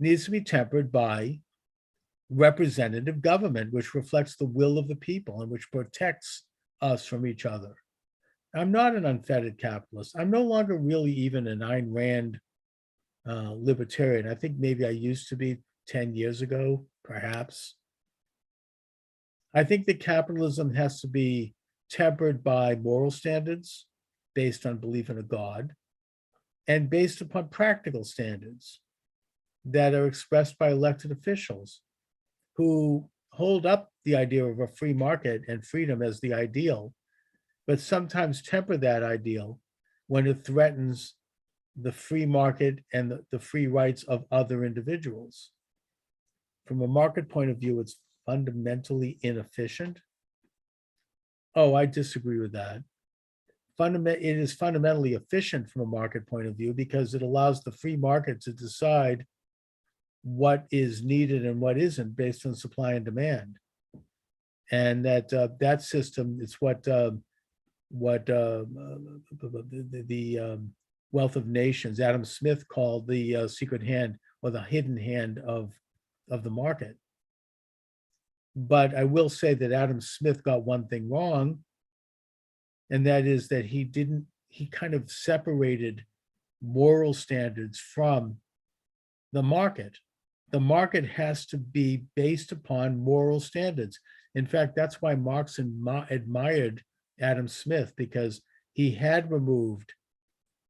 needs to be tempered by representative government, which reflects the will of the people and which protects us from each other. I'm not an unfettered capitalist. I'm no longer really even an Ayn Rand libertarian. I think maybe I used to be 10 years ago, perhaps. I think that capitalism has to be tempered by moral standards based on belief in a God and based upon practical standards that are expressed by elected officials who hold up the idea of a free market and freedom as the ideal, but sometimes temper that ideal when it threatens the free market and the free rights of other individuals. From a market point of view, it's fundamentally inefficient. Oh, I disagree with that. It is fundamentally efficient from a market point of view because it allows the free market to decide what is needed and what isn't based on supply and demand. And that system is what the Wealth of Nations, Adam Smith called the secret hand or the hidden hand of the market. But I will say that Adam Smith got one thing wrong, and that is that he kind of separated moral standards from the market. The market has to be based upon moral standards. In fact, that's why Marx admired Adam Smith, because he had removed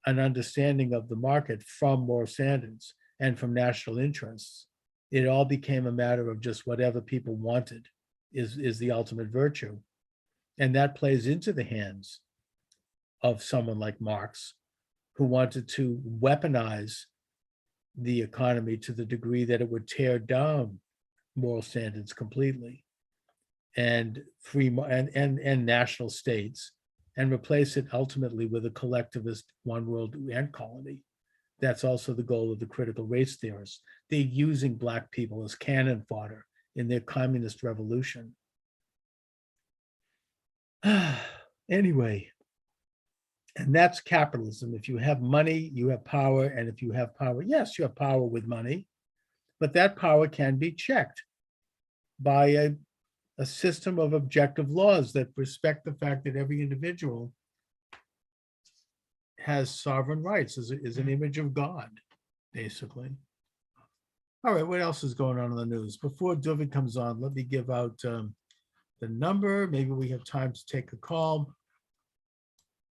an understanding of the market from moral standards and from national interests. It all became a matter of just whatever people wanted is the ultimate virtue. And that plays into the hands of someone like Marx, who wanted to weaponize the economy to the degree that it would tear down moral standards completely and and national states, and replace it ultimately with a collectivist one world ant colony. That's also the goal of the critical race theorists. They're using Black people as cannon fodder in their communist revolution. Anyway, and that's capitalism. If you have money, you have power. And if you have power, yes, you have power with money, but that power can be checked by a system of objective laws that respect the fact that every individual has sovereign rights, is an image of God, basically. All right, what else is going on in the news? Before Dooovid comes on, let me give out the number. Maybe we have time to take a call.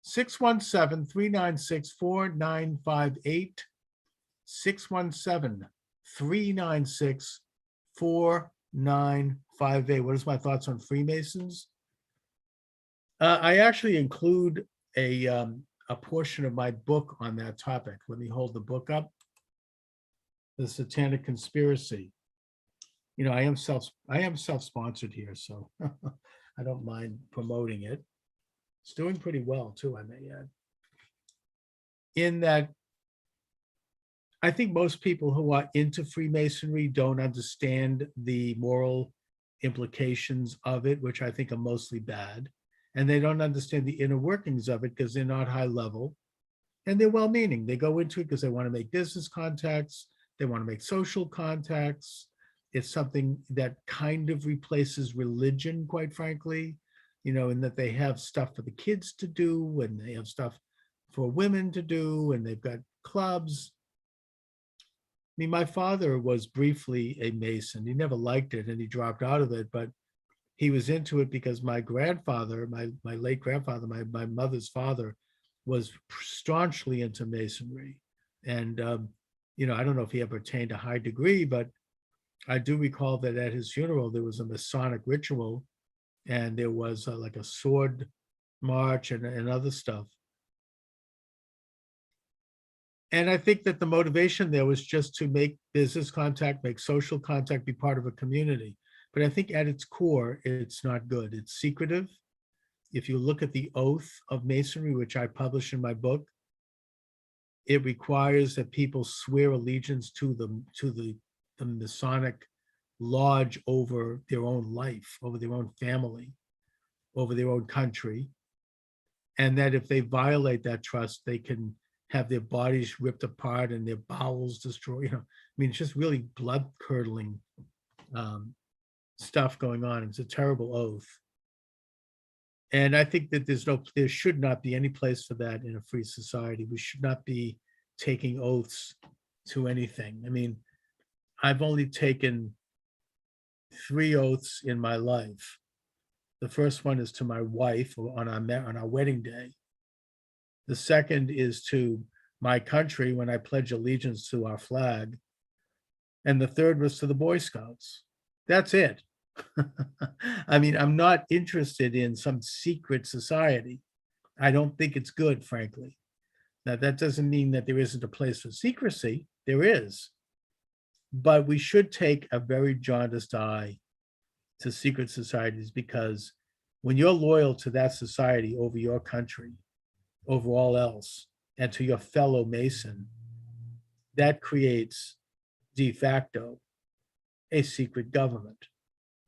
617-396-4958. 617-396-4958. What is my thoughts on Freemasons? I actually include a portion of my book on that topic. Let me hold the book up. The Satanic Conspiracy. You know, I am self-sponsored here, so I don't mind promoting it. It's doing pretty well too, I may add. In that I think most people who are into Freemasonry don't understand the moral implications of it, which I think are mostly bad. And they don't understand the inner workings of it because they're not high level and they're well-meaning. They go into it because they want to make business contacts. They want to make social contacts. It's something that kind of replaces religion, quite frankly, in that they have stuff for the kids to do and they have stuff for women to do and they've got clubs. I mean, my father was briefly a Mason. He never liked it and he dropped out of it, but he was into it because my grandfather, my late grandfather, my mother's father, was staunchly into Masonry. And, I don't know if he ever attained a high degree, but I do recall that at his funeral, there was a Masonic ritual and there was like a sword march and other stuff. And I think that the motivation there was just to make business contact, make social contact, be part of a community. But I think at its core, it's not good. It's secretive. If you look at the oath of Masonry, which I publish in my book, it requires that people swear allegiance to the Masonic lodge over their own life, over their own family, over their own country. And that if they violate that trust, they can have their bodies ripped apart and their bowels destroyed. I mean, it's just really blood-curdling stuff going on. It's a terrible oath. And I think that there should not be any place for that in a free society. We should not be taking oaths to anything. I mean, I've only taken 3 oaths in my life. The first one is to my wife on our wedding day. The second is to my country when I pledge allegiance to our flag. And the third was to the Boy Scouts. That's it. I mean, I'm not interested in some secret society. I don't think it's good, frankly. Now, that doesn't mean that there isn't a place for secrecy. There is. But we should take a very jaundiced eye to secret societies, because when you're loyal to that society over your country, over all else, and to your fellow Mason, that creates de facto a secret government.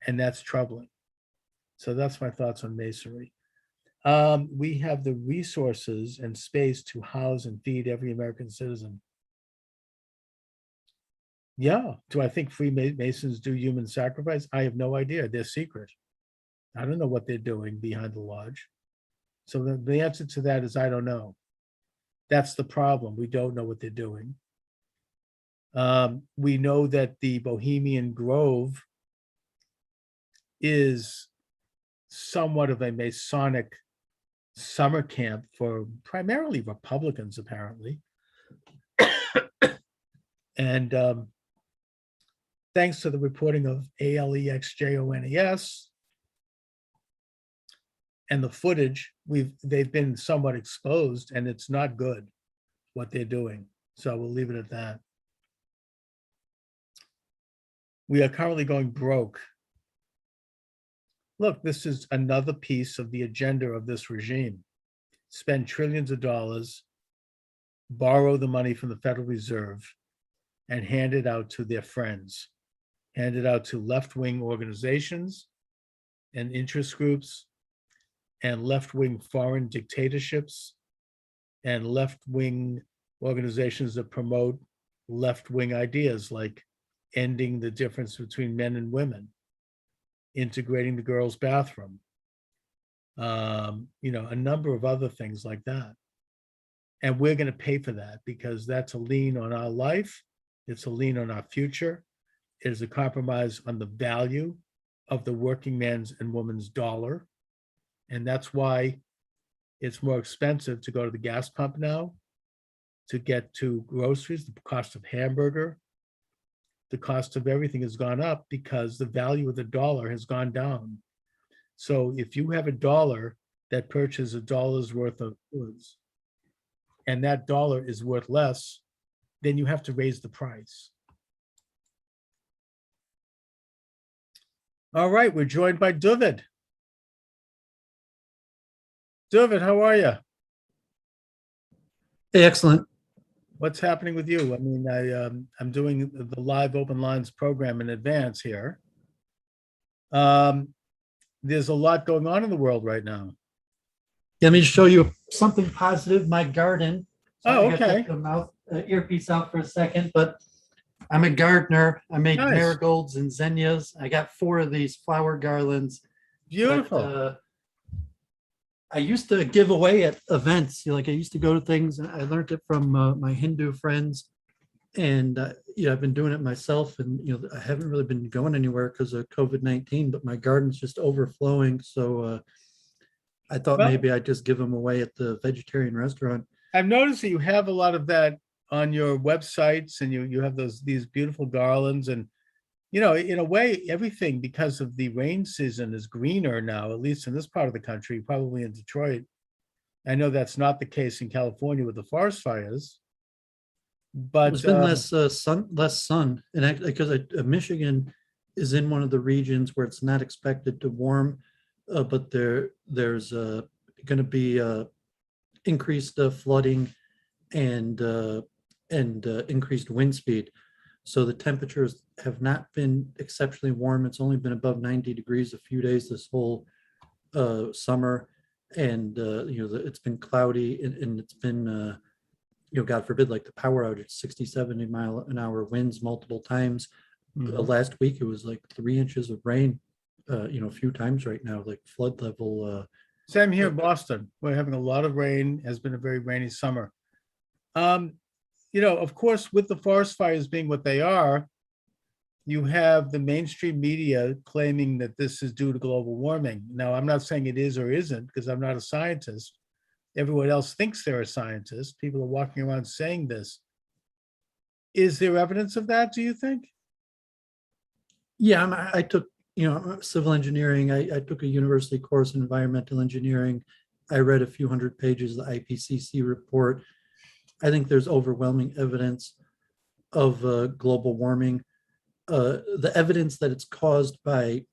And that's troubling. So that's my thoughts on Masonry. We have the resources and space to house and feed every American citizen. Yeah. Do I think Freemasons do human sacrifice? I have no idea. They're secret. I don't know what they're doing behind the lodge. So the answer to that is I don't know. That's the problem. We don't know what they're doing. We know that the Bohemian Grove is somewhat of a Masonic summer camp for primarily Republicans, apparently. And thanks to the reporting of ALEXJONES and the footage, they've been somewhat exposed, and it's not good what they're doing. So we'll leave it at that. We are currently going broke. Look, this is another piece of the agenda of this regime. Spend trillions of dollars, borrow the money from the Federal Reserve, and hand it out to their friends, hand it out to left-wing organizations and interest groups and left-wing foreign dictatorships and left-wing organizations that promote left-wing ideas like ending the difference between men and women, integrating the girls' bathroom, a number of other things like that. And we're going to pay for that because that's a lien on our life. It's a lien on our future. It is a compromise on the value of the working man's and woman's dollar. And that's why it's more expensive to go to the gas pump now, to get to groceries. The cost of hamburger, the cost of everything has gone up because the value of the dollar has gone down. So if you have a dollar that purchases a dollar's worth of goods, and that dollar is worth less, then you have to raise the price. All right, we're joined by Dooovid. Dooovid, how are you? Hey, excellent. What's happening with you? I mean, I'm doing the live open lines program in advance here. There's a lot going on in the world right now. Let me show you something positive. My garden. Oh, I gotta okay. take the earpiece out for a second, but I'm a gardener. I made Nice. marigolds and zinnias. I got 4 of these flower garlands. Beautiful. But, I used to give away at events. I used to go to things. I learned it from my Hindu friends, and I've been doing it myself. And I haven't really been going anywhere because of COVID-19. But my garden's just overflowing. So I thought Well, maybe I'd just give them away at the vegetarian restaurant. I've noticed that you have a lot of that on your websites, and you have these beautiful garlands, and in a way, everything, because of the rain season, is greener now, at least in this part of the country, probably in Detroit. I know that's not the case in California with the forest fires, but There's been less sun, and because Michigan is in one of the regions where it's not expected to warm, but there's going to be increased flooding and increased wind speed. So the temperatures have not been exceptionally warm. It's only been above 90 degrees a few days this whole summer, and it's been cloudy, and it's been God forbid, like the power outage, 60, 70 mile an hour winds multiple times. Last week it was like 3 inches of rain, a few times right now, like flood level. Same here in Boston. We're having a lot of rain. Has been a very rainy summer. Of course, with the forest fires being what they are, you have the mainstream media claiming that this is due to global warming. Now, I'm not saying it is or isn't, because I'm not a scientist. Everyone else thinks they're a scientist. People are walking around saying this. Is there evidence of that, do you think? Yeah, I took, civil engineering. I took a university course in environmental engineering. I read a few hundred pages of the IPCC report. I think there's overwhelming evidence of global warming. The evidence that it's caused by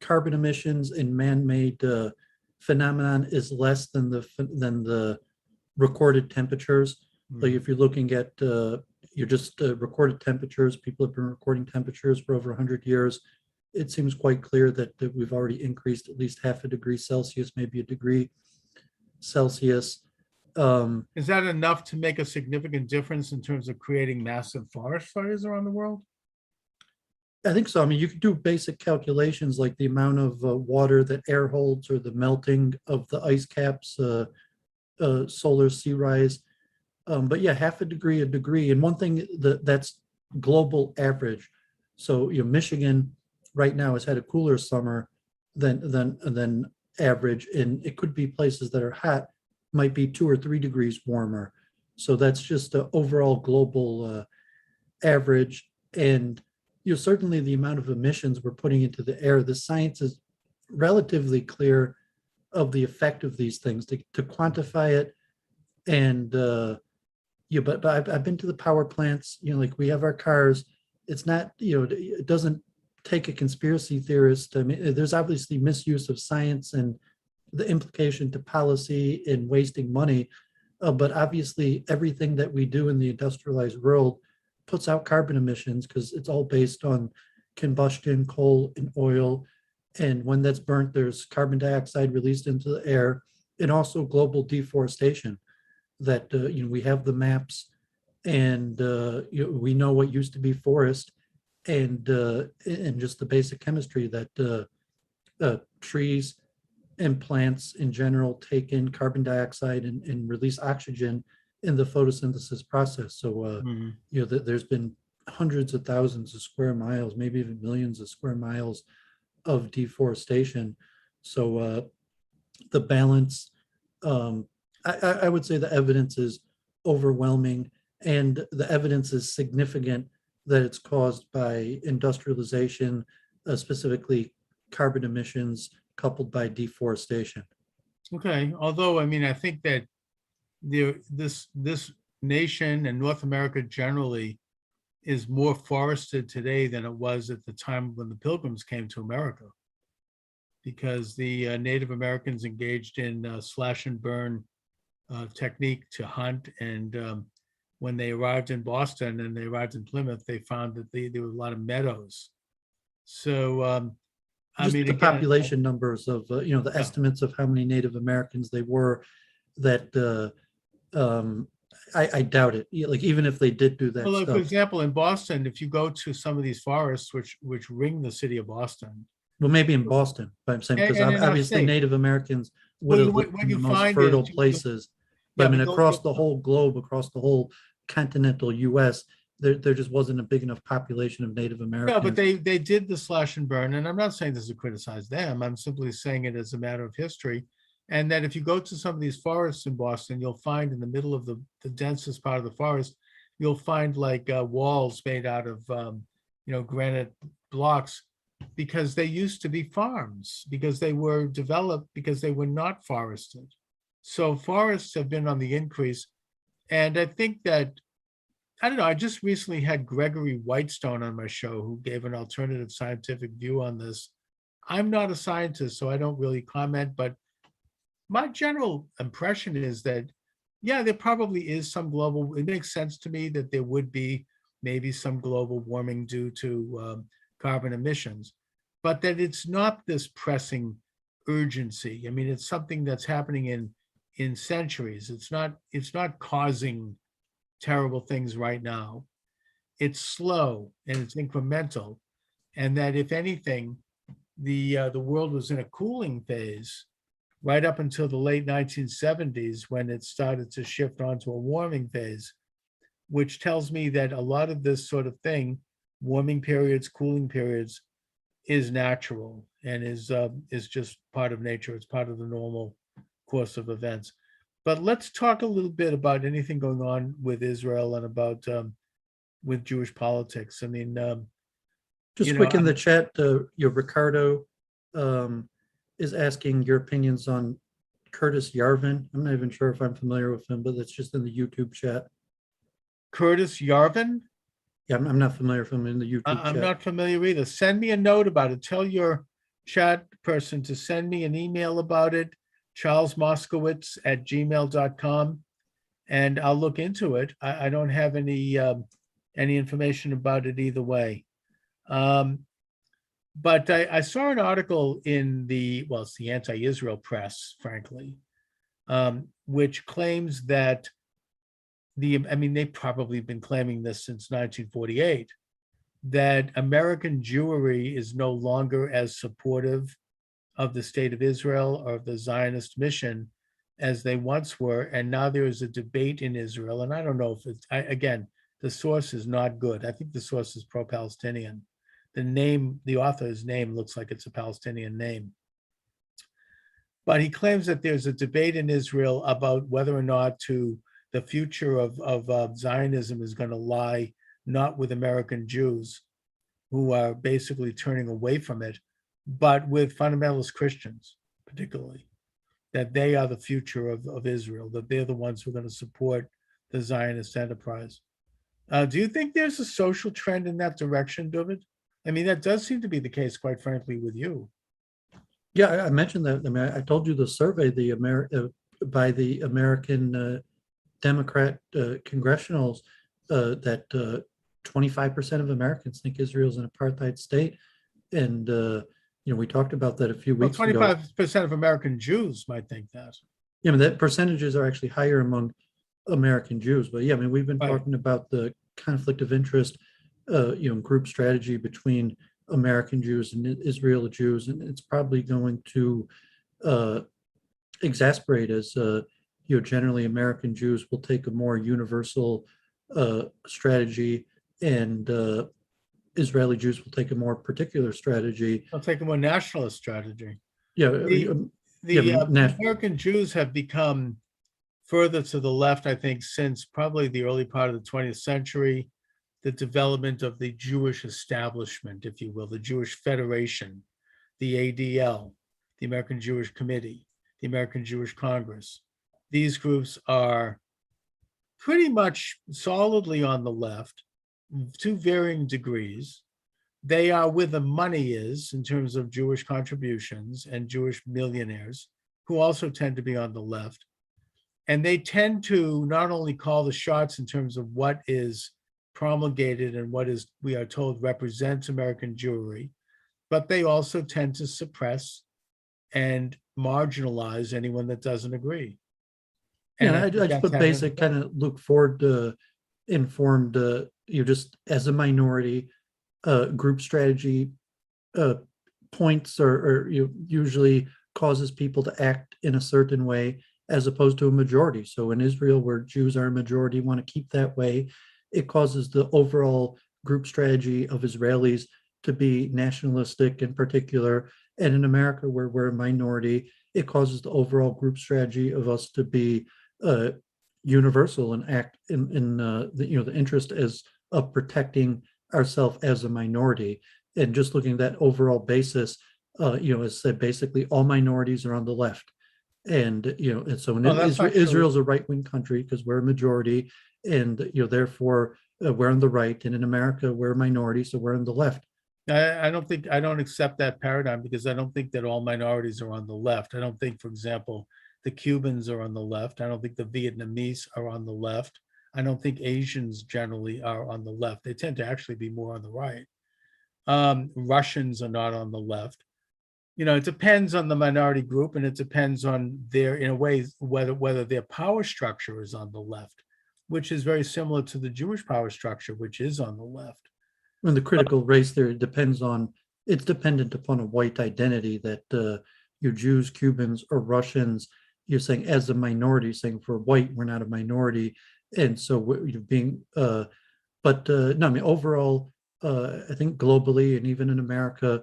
carbon emissions and man-made phenomenon is less than the recorded temperatures. Like if you're looking at recorded temperatures, people have been recording temperatures for over 100 years. It seems quite clear that we've already increased at least half a degree Celsius, maybe a degree Celsius. Is that enough to make a significant difference in terms of creating massive forest fires around the world? I think so. I mean, you could do basic calculations like the amount of water that air holds, or the melting of the ice caps, solar sea rise. But yeah, half a degree. And one thing that's global average. So Michigan right now has had a cooler summer than average, and it could be places that are hot might be 2 or 3 degrees warmer. So that's just an overall global average. And certainly the amount of emissions we're putting into the air, the science is relatively clear of the effect of these things to quantify it. And but I've been to the power plants, like we have our cars. It's not, it doesn't take a conspiracy theorist. I mean, there's obviously misuse of science and the implication to policy and wasting money. But obviously everything that we do in the industrialized world puts out carbon emissions, because it's all based on combustion, coal and oil. And when that's burnt, there's carbon dioxide released into the air, and also global deforestation. That we have the maps, and we know what used to be forest, and just the basic chemistry that trees and plants in general take in carbon dioxide and release oxygen in the photosynthesis process. So there's been hundreds of thousands of square miles, maybe even millions of square miles of deforestation. So the balance, I would say the evidence is overwhelming, and the evidence is significant that it's caused by industrialization, specifically carbon emissions coupled by deforestation. Okay, although, I mean, I think that this nation and North America generally is more forested today than it was at the time when the Pilgrims came to America, because the Native Americans engaged in slash and burn technique to hunt, and when they arrived in Boston and they arrived in Plymouth, they found that there were a lot of meadows. So, I Just mean, the again, population numbers of, the Yeah. estimates of how many Native Americans they were, that I doubt it. Like, even if they did do that well, like, for stuff, example, in Boston, if you go to some of these forests, which ring the city of Boston, well, maybe in Boston, but I'm saying, because and in obviously upstate, Native Americans would Well, have what- lived what in you the most find is fertile you- places. But yeah, I mean, but across the whole globe, across the whole continental US, there just wasn't a big enough population of Native No, Americans. but they did the slash and burn, and I'm not saying this to criticize them. I'm simply saying it as a matter of history. And that if you go to some of these forests in Boston, you'll find in the middle of the densest part of the forest, you'll find like walls made out of granite blocks, because they used to be farms, because they were developed, because they were not forested. So forests have been on the increase. And I think that, I don't know, I just recently had Gregory Whitestone on my show, who gave an alternative scientific view on this. I'm not a scientist, so I don't really comment, but my general impression is that, yeah, there probably is some global, it makes sense to me that there would be maybe some global warming due to carbon emissions, but that it's not this pressing urgency. I mean, it's something that's happening in centuries. It's not causing terrible things right now. It's slow and it's incremental, and that if anything, the world was in a cooling phase right up until the late 1970s, when it started to shift onto a warming phase, which tells me that a lot of this sort of thing, warming periods, cooling periods, is natural and is just part of nature. It's part of the normal course of events. But let's talk a little bit about anything going on with Israel and about with Jewish politics. I mean, Just you know, quick in the chat, Ricardo is asking your opinions on Curtis Yarvin. I'm not even sure if I'm familiar with him, but that's just in the YouTube chat. Curtis Yarvin. Yeah, I'm not familiar with him in the YouTube I'm chat. not familiar either. Send me a note about it. Tell your chat person to send me an email about it, charlesmoscowitz@gmail.com, and I'll look into it. I don't have any information about it either way. But I saw an article in it's the anti-Israel press, frankly, which claims that they've probably been claiming this since 1948, that American Jewry is no longer as supportive of the state of Israel or of the Zionist mission as they once were. And now there is a debate in Israel. And I don't know if again, the source is not good. I think the source is pro-Palestinian. The author's name looks like it's a Palestinian name. But he claims that there's a debate in Israel about whether or not the future of Zionism is going to lie not with American Jews, who are basically turning away from it, but with fundamentalist Christians, particularly, that they are the future of Israel, that they're the ones who are going to support the Zionist enterprise. Do you think there's a social trend in that direction, Dooovid? I mean, that does seem to be the case, quite frankly, with you. Yeah, I mentioned that. I mean, I told you the survey by the American Democrat congressionals that 25% of Americans think Israel is an apartheid state, and we talked about that a few weeks ago. 25% of American Jews might think that. Yeah, I mean, that percentages are actually higher among American Jews, but yeah, I mean, we've been talking about the conflict of interest, group strategy between American Jews and Israeli Jews, and it's probably going to exasperate as generally American Jews will take a more universal strategy, and Israeli Jews will take a more particular strategy. They'll take a more nationalist strategy. Yeah, American Jews have become further to the left, I think, since probably the early part of the 20th century, the development of the Jewish establishment, if you will, the Jewish Federation, the ADL, the American Jewish Committee, the American Jewish Congress. These groups are pretty much solidly on the left to varying degrees. They are where the money is in terms of Jewish contributions and Jewish millionaires, who also tend to be on the left. And they tend to not only call the shots in terms of what is promulgated and what is, we are told, represents American Jewry, but they also tend to suppress and marginalize anyone that doesn't agree. And Yeah, I think just that's put having an basic effect. kind of look forward to informed, you just as a minority, group strategy points or you usually causes people to act in a certain way as opposed to a majority. So in Israel, where Jews are a majority, want to keep that way, it causes the overall group strategy of Israelis to be nationalistic in particular. And in America, where we're a minority, it causes the overall group strategy of us to be universal and act in the interest as of protecting ourselves as a minority. And just looking at that overall basis, as said, basically all minorities are on the left. And and so Oh, that's not true. Israel's a right-wing country because we're a majority, and therefore we're on the right. And in America, we're a minority, so we're on the left. I don't accept that paradigm, because I don't think that all minorities are on the left. I don't think, for example, the Cubans are on the left. I don't think the Vietnamese are on the left. I don't think Asians generally are on the left. They tend to actually be more on the right. Russians are not on the left. It depends on the minority group, and it depends on their, in a way, whether their power structure is on the left, which is very similar to the Jewish power structure, which is on the left. When the critical race theory it's dependent upon a white identity that you're Jews, Cubans, or Russians. You're saying as a minority, saying for white, we're not a minority. And so you're being, no, I mean, overall, I think globally and even in America,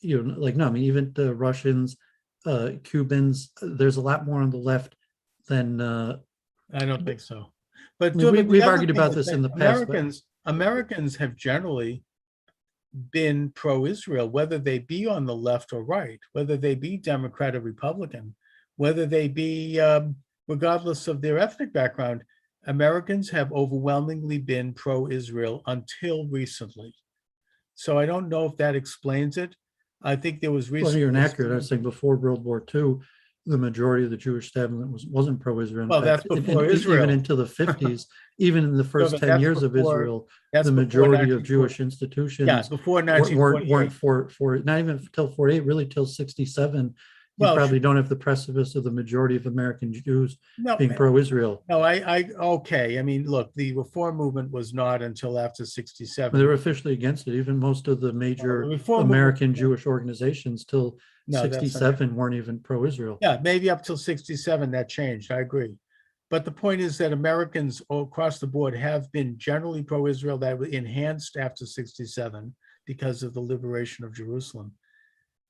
even the Russians, Cubans, there's a lot more on the left than. I don't think so. But we've argued about this in the past. Americans have generally been pro-Israel, whether they be on the left or right, whether they be Democrat or Republican, whether they be, regardless of their ethnic background. Americans have overwhelmingly been pro-Israel until recently. So I don't know if that explains it. I think there was recently. Well, you're inaccurate. I was saying before World War II, the majority of the Jewish establishment wasn't pro-Israel. Well, that's before Israel. Even into the 50s, even in the first 10 years of Israel, the before majority of Jewish institutions before weren't for not even till 48, really till 67. You probably don't have the precipice of the majority of American Jews being pro-Israel. No, okay. I mean, look, the reform movement was not until after 67. They were officially against it. Even most of the major American Jewish organizations till 67 weren't even pro-Israel. Yeah, maybe up till 67 that changed. I agree. But the point is that Americans across the board have been generally pro-Israel. That was enhanced after 67 because of the liberation of Jerusalem.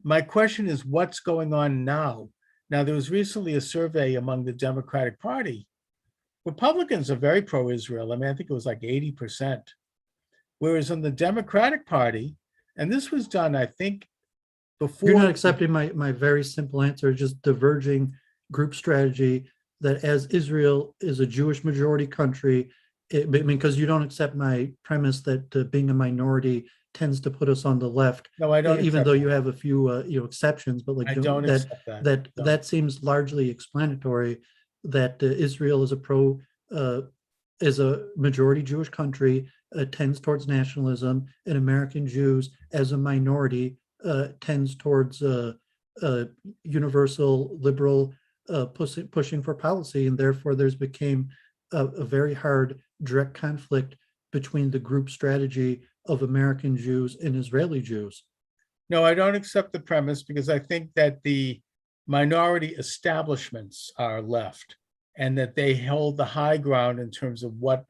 My question is, what's going on now? Now, there was recently a survey among the Democratic Party. Republicans are very pro-Israel. I mean, I think it was like 80%. Whereas in the Democratic Party, and this was done, I think, before. You're not accepting my very simple answer, just diverging group strategy that as Israel is a Jewish majority country, because you don't accept my premise that being a minority tends to put us on the left. No, I don't. Even though you have a few exceptions, but I don't accept that. That seems largely explanatory. That Israel is a majority Jewish country, tends towards nationalism, and American Jews as a minority tends towards universal liberal pushing for policy, and therefore there's became a very hard direct conflict between the group strategy of American Jews and Israeli Jews. No, I don't accept the premise, because I think that the minority establishments are left and that they hold the high ground in terms of what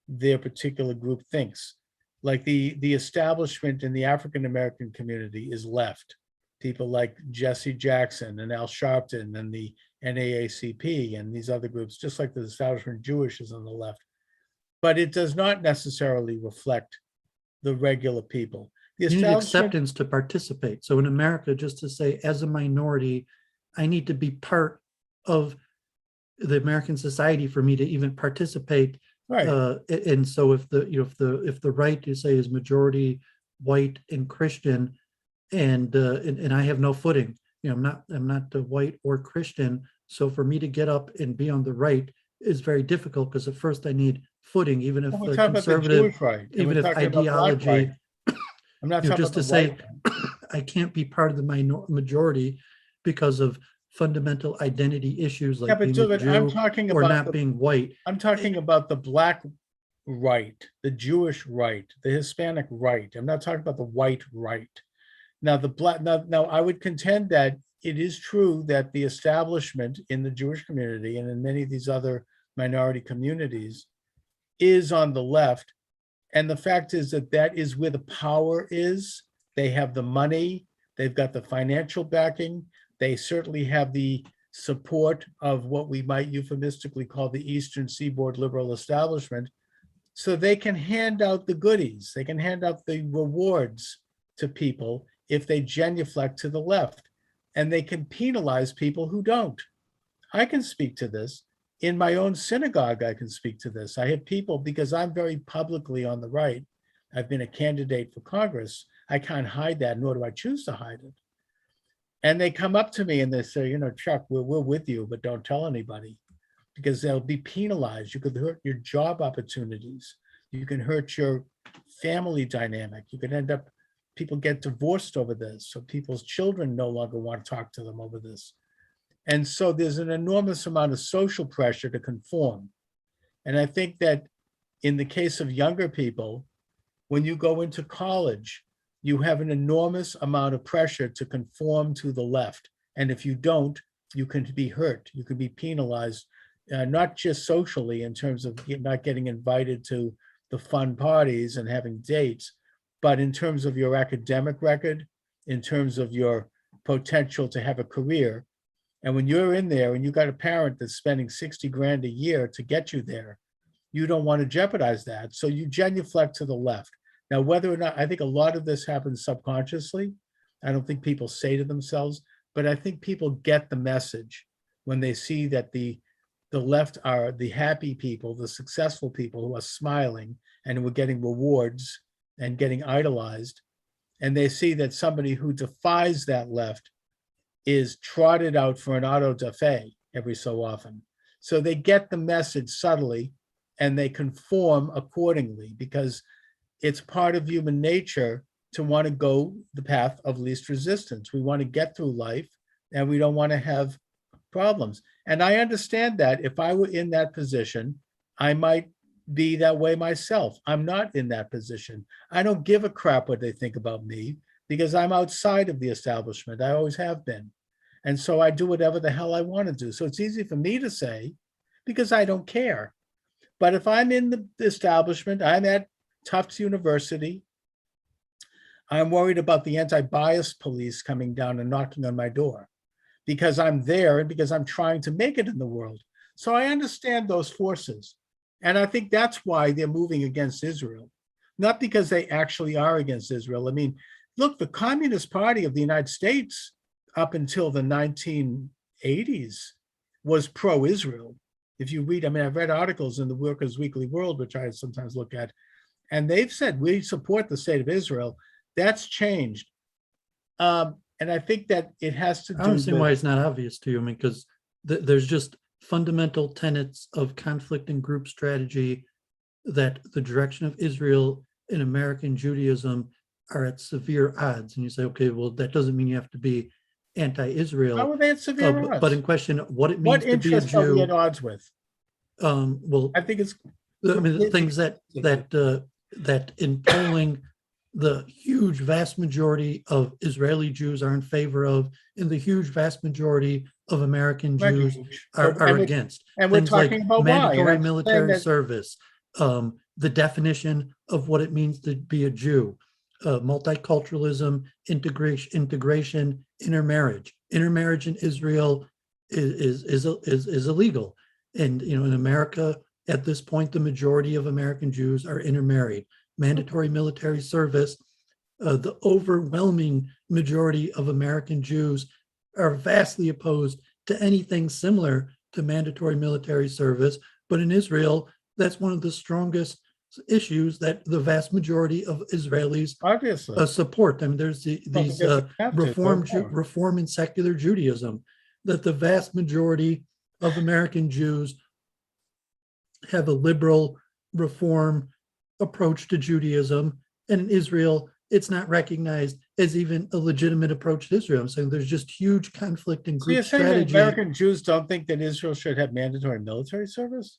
their particular group thinks. Like the establishment in the African American community is left. People like Jesse Jackson and Al Sharpton and the NAACP and these other groups, just like the establishment Jewish is on the left. But it does not necessarily reflect the regular people. You need acceptance to participate. So in America, just to say, as a minority, I need to be part of the American society for me to even participate. Right. And so if the right, you say, is majority white and Christian, and I have no footing, I'm not the white or Christian. So for me to get up and be on the right is very difficult, because at first I need footing, even if We're the talking about the conservative, Jewish right. and even we're if talking about black ideology, right. I'm not talking just about to the white say right. I can't be part of the majority because of fundamental identity issues Yeah, like but being a Dooovid, I'm Jew talking or about not being white. I'm talking about the black right, the Jewish right, the Hispanic right. I'm not talking about the white right. Now, now I would contend that it is true that the establishment in the Jewish community and in many of these other minority communities is on the left. And the fact is that that is where the power is. They have the money, they've got the financial backing, they certainly have the support of what we might euphemistically call the Eastern Seaboard liberal establishment. So they can hand out the goodies, they can hand out the rewards to people if they genuflect to the left, and they can penalize people who don't. I can speak to this. In my own synagogue, I can speak to this. I have people, because I'm very publicly on the right, I've been a candidate for Congress. I can't hide that, nor do I choose to hide it. And they come up to me and they say, Chuck, we're with you, but don't tell anybody, because they'll be penalized. You could hurt your job opportunities. You can hurt your family dynamic. You could end up, people get divorced over this. So people's children no longer want to talk to them over this. And so there's an enormous amount of social pressure to conform. And I think that in the case of younger people, when you go into college, you have an enormous amount of pressure to conform to the left. And if you don't, you can be hurt. You can be penalized, not just socially in terms of not getting invited to the fun parties and having dates, but in terms of your academic record, in terms of your potential to have a career. And when you're in there and you got a parent that's spending 60 grand a year to get you there, you don't want to jeopardize that. So you genuflect to the left. Now, whether or not, I think a lot of this happens subconsciously. I don't think people say to themselves, but I think people get the message when they see that the left are the happy people, the successful people who are smiling and who are getting rewards and getting idolized. And they see that somebody who defies that left is trotted out for an auto da fe every so often. So they get the message subtly and they conform accordingly, because it's part of human nature to want to go the path of least resistance. We want to get through life and we don't want to have problems. And I understand that if I were in that position, I might be that way myself. I'm not in that position. I don't give a crap what they think about me, because I'm outside of the establishment. I always have been. And so I do whatever the hell I want to do. So it's easy for me to say, because I don't care. But if I'm in the establishment, I'm at Tufts University, I'm worried about the anti-bias police coming down and knocking on my door, because I'm there and because I'm trying to make it in the world. So I understand those forces. And I think that's why they're moving against Israel, not because they actually are against Israel. I mean, look, the Communist Party of the United States up until the 1980s was pro-Israel. If you read, I've read articles in the Workers' Weekly World, which I sometimes look at, and they've said, we support the state of Israel. That's changed. And I think that it has to do I don't see with, why it's not obvious to you. I mean, because there's just fundamental tenets of conflict and group strategy that the direction of Israel and American Judaism are at severe odds. And you say, okay, well, that doesn't mean you have to be anti-Israel. how are they at severe odds? But in question, what it What means to be a interests are we Jew. at odds with? Well, I think it's, I mean, the things that in polling, the huge vast majority of Israeli Jews are in favor of, and the huge vast majority of American Jews are against. and we're Things talking like about why. And mandatory I'm saying military that- service, the definition of what it means to be a Jew, multiculturalism, integration, intermarriage. Intermarriage in Israel is illegal, and in America at this point, the majority of American Jews are intermarried. Mandatory military service, the overwhelming majority of American Jews are vastly opposed to anything similar to mandatory military service. But in Israel, that's one of the strongest issues that the vast majority of Israelis Obviously. support. I mean, there's these because they have to, reform in secular Judaism, that the vast majority of American Jews have a liberal reform approach to Judaism, and in Israel, it's not recognized as even a legitimate approach to Israel. I'm saying there's just huge conflict in So you're group saying that strategy. American Jews don't think that Israel should have mandatory military service?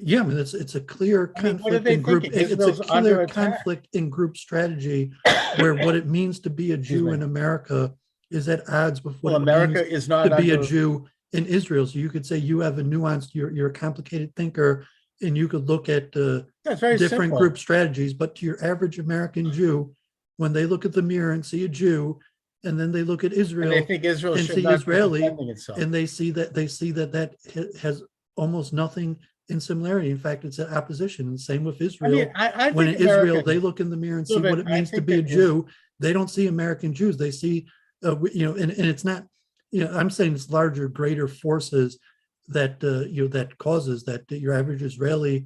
Yeah, I mean, it's a clear I mean, what are conflict they in group. thinking? It's a Israel's under clear attack. conflict in group strategy, where what it means to be a Excuse Jew me. in America is at odds with what Well, it America means is not to be a under, Jew in Israel. So you could say you have a nuanced, you're a complicated thinker, and you could look at that's very different simple. group strategies. But to your average American Jew, when they look at the mirror and see a Jew, and then they look at And Israel they think Israel and should see not be Israeli, defending itself. and they see that has almost nothing in similarity. In fact, it's an opposition. And same with I Israel. mean, I When in think Israel, American, they look in the mirror and see Dooovid, what it I means to think be a that Jew. They don't see American Jews. They see, and it's not, I'm saying it's larger, greater forces that, that causes that your average Israeli,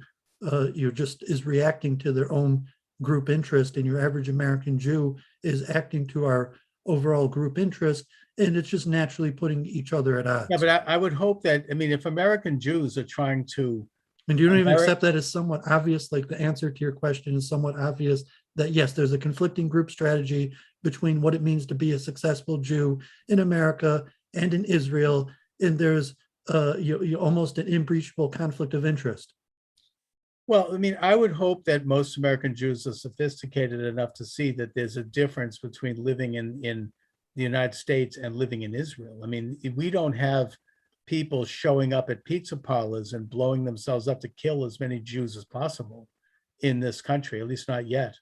just is reacting to their own group interest, and your average American Jew is acting to our overall group interest. And it's just naturally putting each other at odds. yeah, but I would hope that, I mean, if American Jews are trying to, And you don't even Ameri- accept that as somewhat obvious, like the answer to your question is somewhat obvious, that yes, there's a conflicting group strategy between what it means to be a successful Jew in America and in Israel, and there's almost an impeachable conflict of interest. well, I mean, I would hope that most American Jews are sophisticated enough to see that there's a difference between living in the United States and living in Israel. I mean, we don't have people showing up at pizza parlors and blowing themselves up to kill as many Jews as possible in this country, at least not yet.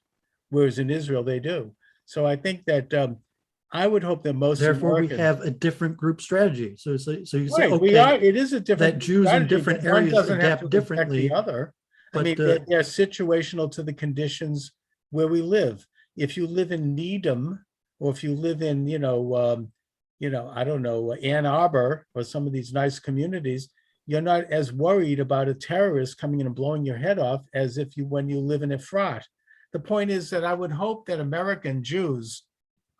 Whereas in Israel, they do. So I think that I would hope that most Therefore, Americans, we have a different group strategy. So you say, right, we are, okay, it is a different that Jews in strategy, different but one areas doesn't have adapt to respect differently, the other. I but, mean, they're situational to the conditions where we live. If you live in Needham, or if you live in, I don't know, Ann Arbor or some of these nice communities, you're not as worried about a terrorist coming in and blowing your head off as if when you live in Efrat. The point is that I would hope that American Jews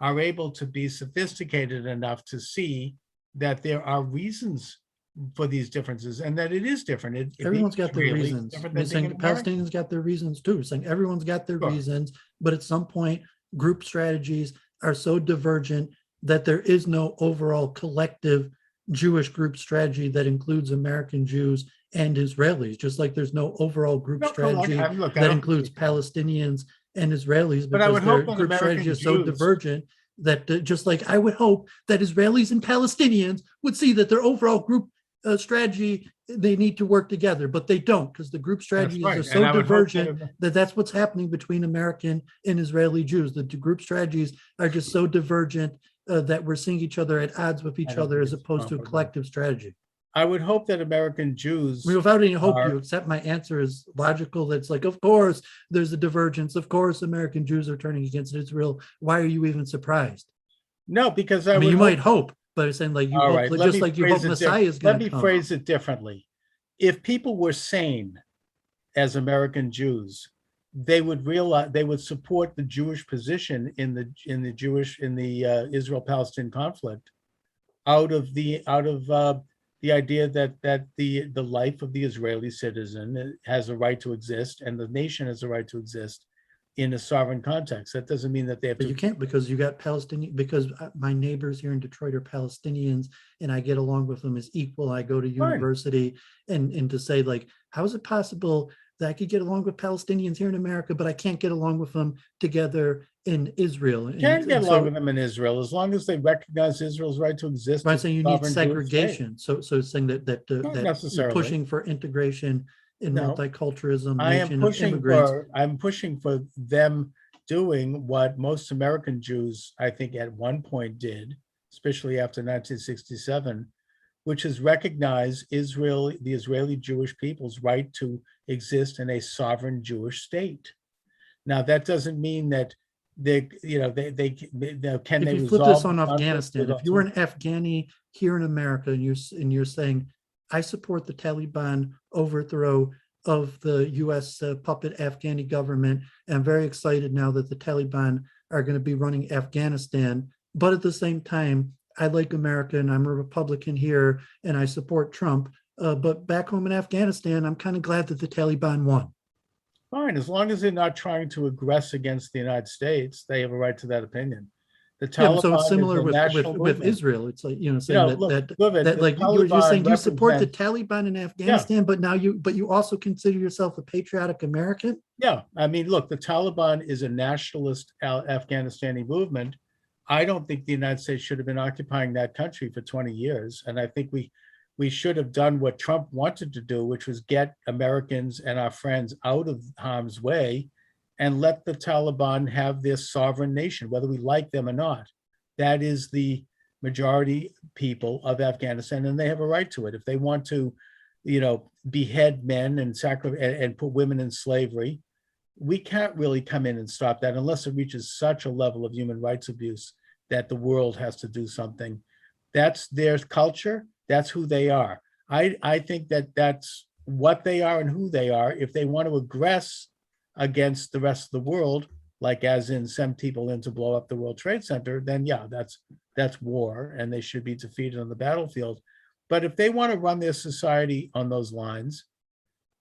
are able to be sophisticated enough to see that there are reasons for these differences and that it is different. everyone's got their really reasons. different I'm than being saying American. Palestinians got their reasons too. Saying everyone's got their Sure. reasons, but at some point, group strategies are so divergent that there is no overall collective Jewish group strategy that includes American Jews and Israelis, just like there's no overall group No, strategy look, I that don't includes think- Palestinians and Israelis, But I because would their hope that group strategy American is so Jews- divergent that just like I would hope that Israelis and Palestinians would see that their overall group strategy, they need to work together, but they don't, because the group strategies right. are And so I would hope divergent that- that's what's happening between American and Israeli Jews. The group strategies are just so divergent that we're seeing each other at odds with I each don't other think as it's opposed to a comparable. collective strategy. I would hope that American Jews, I mean, without any hope, are- you accept my answer is logical. That's like, of course, there's a divergence. Of course, American Jews are turning against Israel. Why are you even surprised? no, because I mean, would you might hope- hope, but it's saying like you All hope, right, like, let just me like you phrase hope it Messiah is Let going me to come. phrase it differently. If people were sane as American Jews, they would realize, they would support the Jewish position in the Israel-Palestine conflict out of the idea that the life of the Israeli citizen has a right to exist and the nation has a right to exist in a sovereign context. That doesn't mean that they have But to. you can't, because you got Palestinian, because my neighbors here in Detroit are Palestinians and I get along with them as equal. I go to university and to say like, how is it possible that I could get along with Palestinians here in America, but I can't get along with them together in Israel? You can get along with them in Israel as long as they recognize Israel's right to exist. But I'm as a saying you need sovereign Jewish state. segregation. So it's saying that Not you're necessarily. pushing for integration in No. multiculturalism, I am nation of immigrants. I'm pushing for them doing what most American Jews, I think, at one point did, especially after 1967, which is recognize the Israeli Jewish people's right to exist in a sovereign Jewish state. Now, that doesn't mean that they can If they you flip resolve this on the conflict Afghanistan, with if you were an Afghani here in America and you're saying, I support the Taliban overthrow of the U.S. Puppet Afghani government. And I'm very excited now that the Taliban are going to be running Afghanistan. But at the same time, I like America and I'm a Republican here and I support Trump. But back home in Afghanistan, I'm kind of glad that the Taliban won. Fine, as long as they're not trying to aggress against the United States, they have a right to that opinion. The Taliban So it's similar is a national with movement. Israel. It's like, saying look, that the like you're Taliban saying you support the represents- Taliban in Afghanistan, but you also consider yourself a patriotic American. Yeah, I mean, look, the Taliban is a nationalist Afghanistani movement. I don't think the United States should have been occupying that country for 20 years. And I think we should have done what Trump wanted to do, which was get Americans and our friends out of harm's way and let the Taliban have their sovereign nation, whether we like them or not. That is the majority people of Afghanistan, and they have a right to it. If they want to, behead men and put women in slavery, we can't really come in and stop that unless it reaches such a level of human rights abuse that the world has to do something. That's their culture. That's who they are. I think that that's what they are and who they are. If they want to aggress against the rest of the world, like as in send people in to blow up the World Trade Center, then yeah, that's war and they should be defeated on the battlefield. But if they want to run their society on those lines,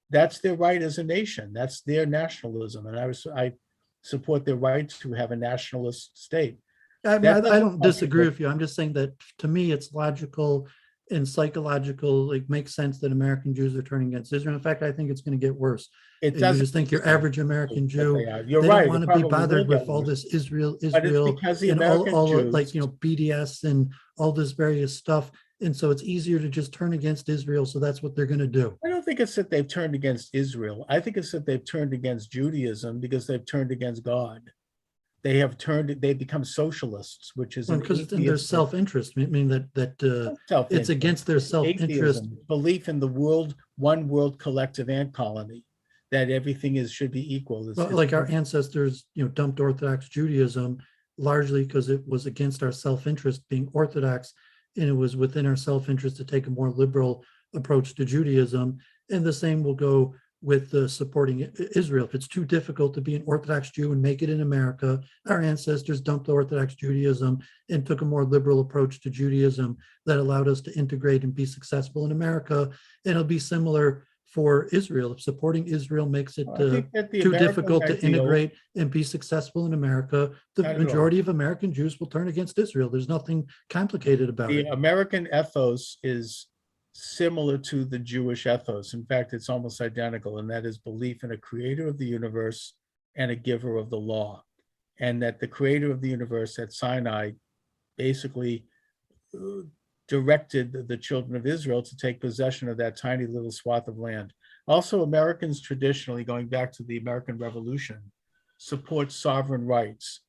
that's their right as a nation. That's their nationalism. And I support their right to have a nationalist state. I don't disagree with you. I'm just saying that to me, it's logical and psychological. It makes sense that American Jews are turning against Israel. In fact, I think it's going to get worse. It You doesn't. just think your average American Jew, You're they right. don't want to be bothered with all this Israel, But it's because the and American all Jews, like, BDS and all this various stuff. And so it's easier to just turn against Israel. So that's what they're going to do. I don't think it's that they've turned against Israel. I think it's that they've turned against Judaism because they've turned against God. They've become socialists, which is Because it's in their self-interest. I mean that it's against their self-interest. Atheism, belief in the world, one world collective ant colony, that everything should be equal. Like our ancestors, dumped Orthodox Judaism largely because it was against our self-interest being Orthodox, and it was within our self-interest to take a more liberal approach to Judaism. And the same will go with supporting Israel. If it's too difficult to be an Orthodox Jew and make it in America, our ancestors dumped Orthodox Judaism and took a more liberal approach to Judaism that allowed us to integrate and be successful in America. And it'll be similar for Israel. If supporting Israel makes it too difficult to integrate and be successful in America, the majority of American Jews will turn against Israel. There's nothing complicated about it. The American ethos is similar to the Jewish ethos. In fact, it's almost identical, and that is belief in a creator of the universe and a giver of the law. And that the creator of the universe at Sinai basically directed the children of Israel to take possession of that tiny little swath of land. Also, Americans traditionally, going back to the American Revolution, support sovereign rights.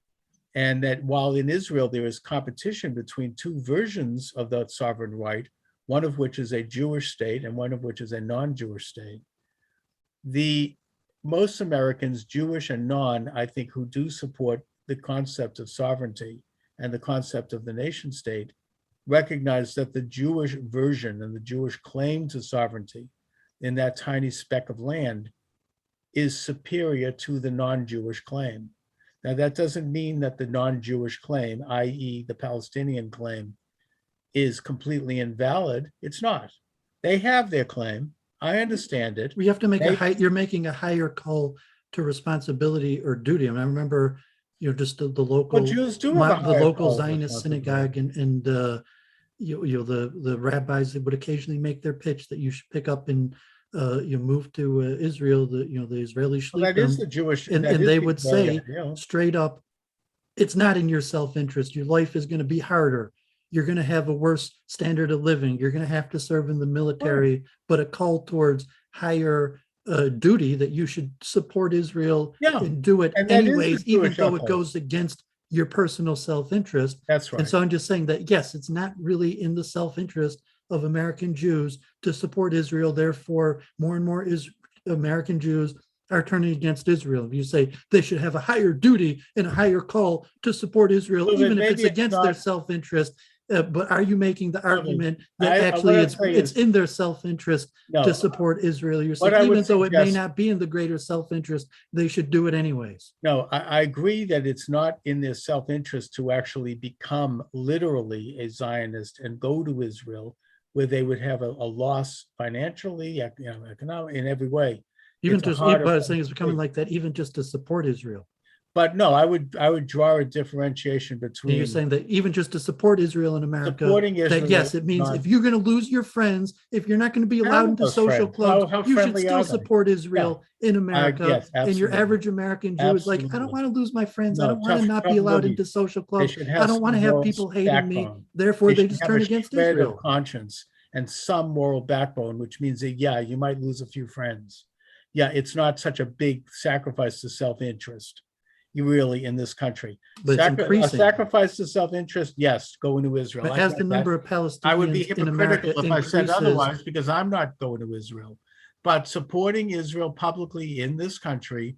And that while in Israel there is competition between two versions of that sovereign right, one of which is a Jewish state and one of which is a non-Jewish state, most Americans, Jewish and non, I think, who do support the concept of sovereignty and the concept of the nation state, recognize that the Jewish version and the Jewish claim to sovereignty in that tiny speck of land is superior to the non-Jewish claim. Now, that doesn't mean that the non-Jewish claim, i.e. the Palestinian claim, is completely invalid. It's not. They have their claim. I understand it. We have to make you're making a higher call to responsibility or duty. I mean, I remember, just the local, Jews do the local Zionist synagogue and the rabbis that would occasionally make their pitch that you should pick up and move to Israel, the Israeli shlichim. Well, that is the Jewish, and they would say straight up, it's not in your self-interest. Your life is going to be harder. You're going to have a worse standard of living. You're going to have to serve in the military, but a call towards higher duty that you should support Israel and do it anyways, even though it goes against your personal self-interest. That's right. And so I'm just saying that, yes, it's not really in the self-interest of American Jews to support Israel. Therefore, more and more American Jews are turning against Israel. If you say they should have a higher duty and a higher call to support Israel, even if it's against their self-interest, But are you making the argument that what actually I'm saying it's is- in their self-interest No, to support Israel? You're what saying I would even though it may suggest- not be in the greater self-interest, they should do it anyways. no, I agree that it's not in their self-interest to actually become literally a Zionist and go to Israel, where they would have a loss financially, economic, in every way. Even It's a just, harder but I was thing saying it's to becoming do. like that, even just to support Israel. But no, I would draw a differentiation And between you're saying that even just to support Israel in America, supporting that Israel. yes, it means not- if you're going to lose your friends, if you're not going to be How allowed are into those social friends? clubs, How you should friendly still are they? support Israel in America. yes, And your absolutely. average American Jew is like, I don't Absolutely. want to lose my friends. I No, don't want to tough- not be tough allowed boogie. into social They clubs. should I have don't want to some have moral people hating me. backbone. Therefore, they should just have turn a against shred of Israel. conscience and some moral backbone, which means that, yeah, you might lose a few friends. Yeah, it's not such a big sacrifice to self-interest. You really, in this country. But it's A increasing. sacrifice to self-interest, yes, going to Israel. But I as get the that. number of I would be Palestinians in America hypocritical if I said increases, otherwise, because I'm not going to Israel. But supporting Israel publicly in this country,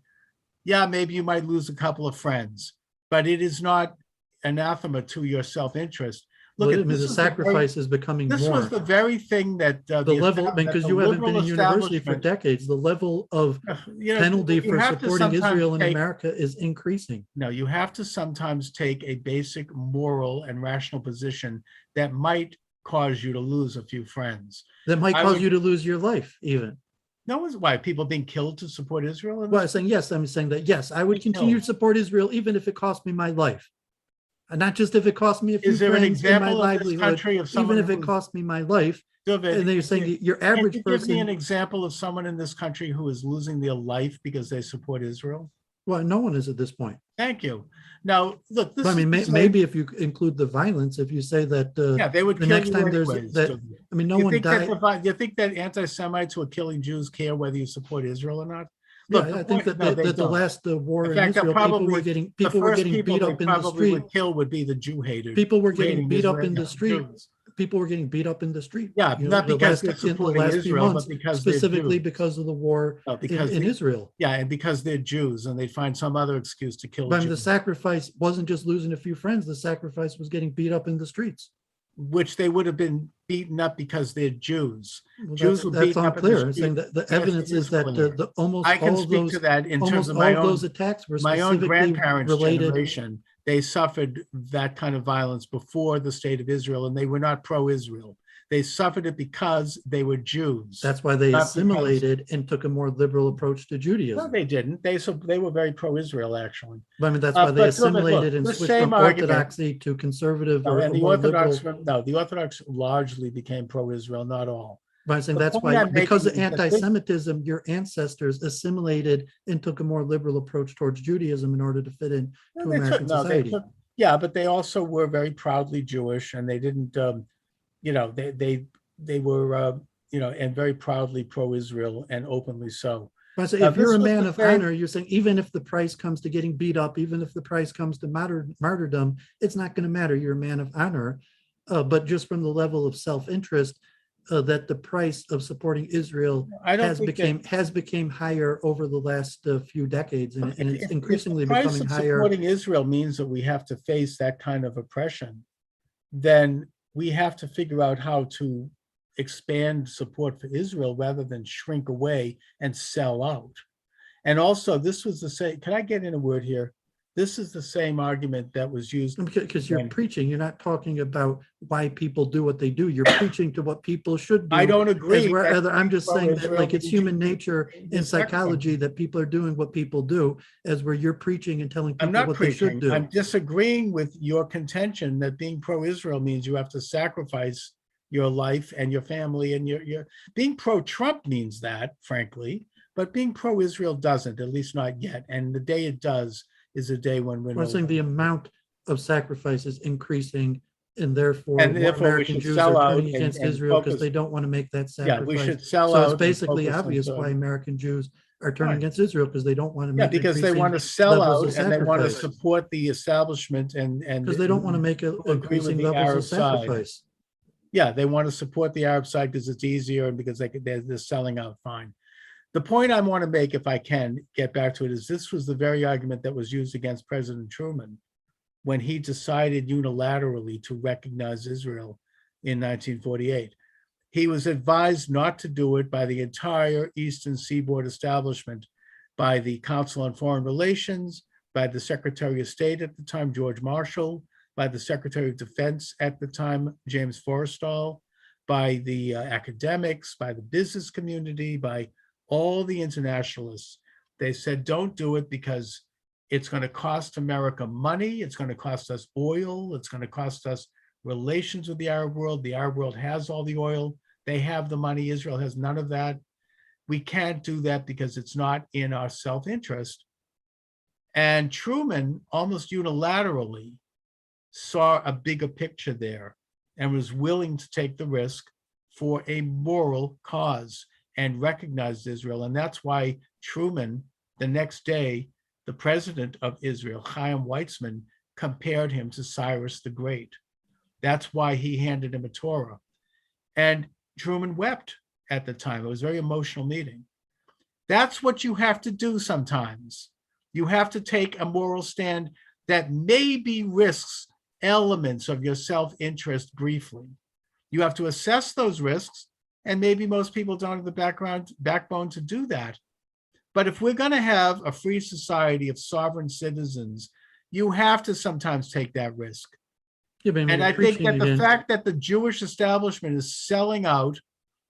yeah, maybe you might lose a couple of friends, but it is not anathema to your self-interest. Look, well, I at mean, this the was the very- sacrifice is becoming This more. was the very thing that The level, because you haven't been in university for decades, the level of penalty for supporting Israel in America is increasing. No, you have to sometimes take a basic moral and rational position that might cause you to lose a few friends. That might I cause would- you to lose your life even. No one's why people being killed to support Israel. Well, I'm saying, yes, I'm saying that, yes, I would continue to support Israel even if it cost me my life. And not just if it cost me a few Is there an friends in my example of this livelihood, country of even someone if it who- cost me my life. Dooovid, And then you're saying your can average you give me an person, example of someone in this country who is losing their life because they support Israel? well, no one is at this point. Thank you. Now, look, this I mean, is the same- maybe if you include the violence, if you say that, yeah, they would the kill next you time there's anyways, that, Dooovid. I mean, no You one think that died. you think that anti-Semites who are killing Jews care whether you support Israel or not? Yeah, Look, the I think point- that no, they the don't. last war In in fact, they'll Israel, people probably- were getting The first beat people up they in the probably street. would kill would be the Jew haters. People were getting hating beat up in Israel- the street. Jews. People were getting beat up in the street. Yeah, You know, not the because last- they're in the supporting last few Israel, months, but because they're specifically Jews. because of the war No, because in they- Israel. Yeah, and because they're Jews and they find some other excuse to kill But I mean, the Jews, sacrifice wasn't just losing a few friends. The sacrifice was getting beat up in the streets. which they would have been beaten up because they're Jews. Well, Jews were that's beaten up in the unclear. I'm saying street. that the Yes, evidence it is is that clear. the almost I can all of speak those to that in terms almost of all of those attacks were my own specifically grandparents' related. generation. They suffered that kind of violence before the state of Israel, and they were not pro-Israel. They suffered it because they were Jews. That's why they Not because- assimilated and took a more liberal approach to No, Judaism. they didn't. They were very pro-Israel, actually. But I mean, that's why they but look, assimilated and the switched same from argument- orthodoxy to conservative No, or and the more liberal. Orthodox, no, the Orthodox largely became pro-Israel, not all. But I'm saying the that's point why, I'm because of making is that this- anti-Semitism, your ancestors assimilated and took a more liberal approach towards Judaism in order to fit in No, to they took- American no, they society. took- Yeah, but they also were very proudly Jewish, and they didn't, they were, and very proudly pro-Israel and openly so. But I say, Now, if you're this a was man the of very- honor, you're saying even if the price comes to getting beat up, even if the price comes to martyrdom, it's not going to matter. You're a man of honor. But just from the level of self-interest, that the price of supporting Israel I don't has think that- became higher over the last few decades, and it's if increasingly the price becoming of higher. supporting Israel means that we have to face that kind of oppression, then we have to figure out how to expand support for Israel rather than shrink away and sell out. And also, this was the same, can I get in a word here? This is the same argument that was used. Because you're when- preaching, you're not talking about why people do what they do. You're preaching to what people should do. I don't As agree. where that other, I'm just saying that pro-Israel like it's means human you- nature you in sacrifice. psychology that people are doing what people do, as where you're preaching and telling I'm people not what they should preaching. do. I'm disagreeing with your contention that being pro-Israel means you have to sacrifice your life and your family and your being pro-Trump means that, frankly, but being pro-Israel doesn't, at least not yet. And the day it does is a day when we're I'm saying the amount of sacrifice is increasing, and therefore And more therefore we American should Jews sell are out turning and- against and Israel because focus- they don't want to make that Yeah, we sacrifice. should sell So out. it's and basically focus on obvious serving. why American Jews are turning Right. against Israel, because they don't want to Yeah, make because they want to increasing sell levels out of and they want to sacrifice. support the establishment and. Because they don't want to make agree with increasing the levels Arab of side. sacrifice. Yeah, they want to support the Arab side because it's easier and because they're selling out fine. The point I want to make, if I can get back to it, is this was the very argument that was used against President Truman when he decided unilaterally to recognize Israel in 1948. He was advised not to do it by the entire Eastern Seaboard establishment, by the Council on Foreign Relations, by the Secretary of State at the time, George Marshall, by the Secretary of Defense at the time, James Forrestal, by the academics, by the business community, by all the internationalists. They said, don't do it because it's going to cost America money. It's going to cost us oil. It's going to cost us relations with the Arab world. The Arab world has all the oil. They have the money. Israel has none of that. We can't do that because it's not in our self-interest. And Truman almost unilaterally saw a bigger picture there and was willing to take the risk for a moral cause and recognized Israel. And that's why Truman, the next day, the president of Israel, Chaim Weizmann, compared him to Cyrus the Great. That's why he handed him a Torah. And Truman wept at the time. It was a very emotional meeting. That's what you have to do sometimes. You have to take a moral stand that maybe risks elements of your self-interest briefly. You have to assess those risks, and maybe most people don't have the backbone to do that. But if we're going to have a free society of sovereign citizens, you have to sometimes take that risk. Yeah, and I think that the fact that the Jewish establishment is selling out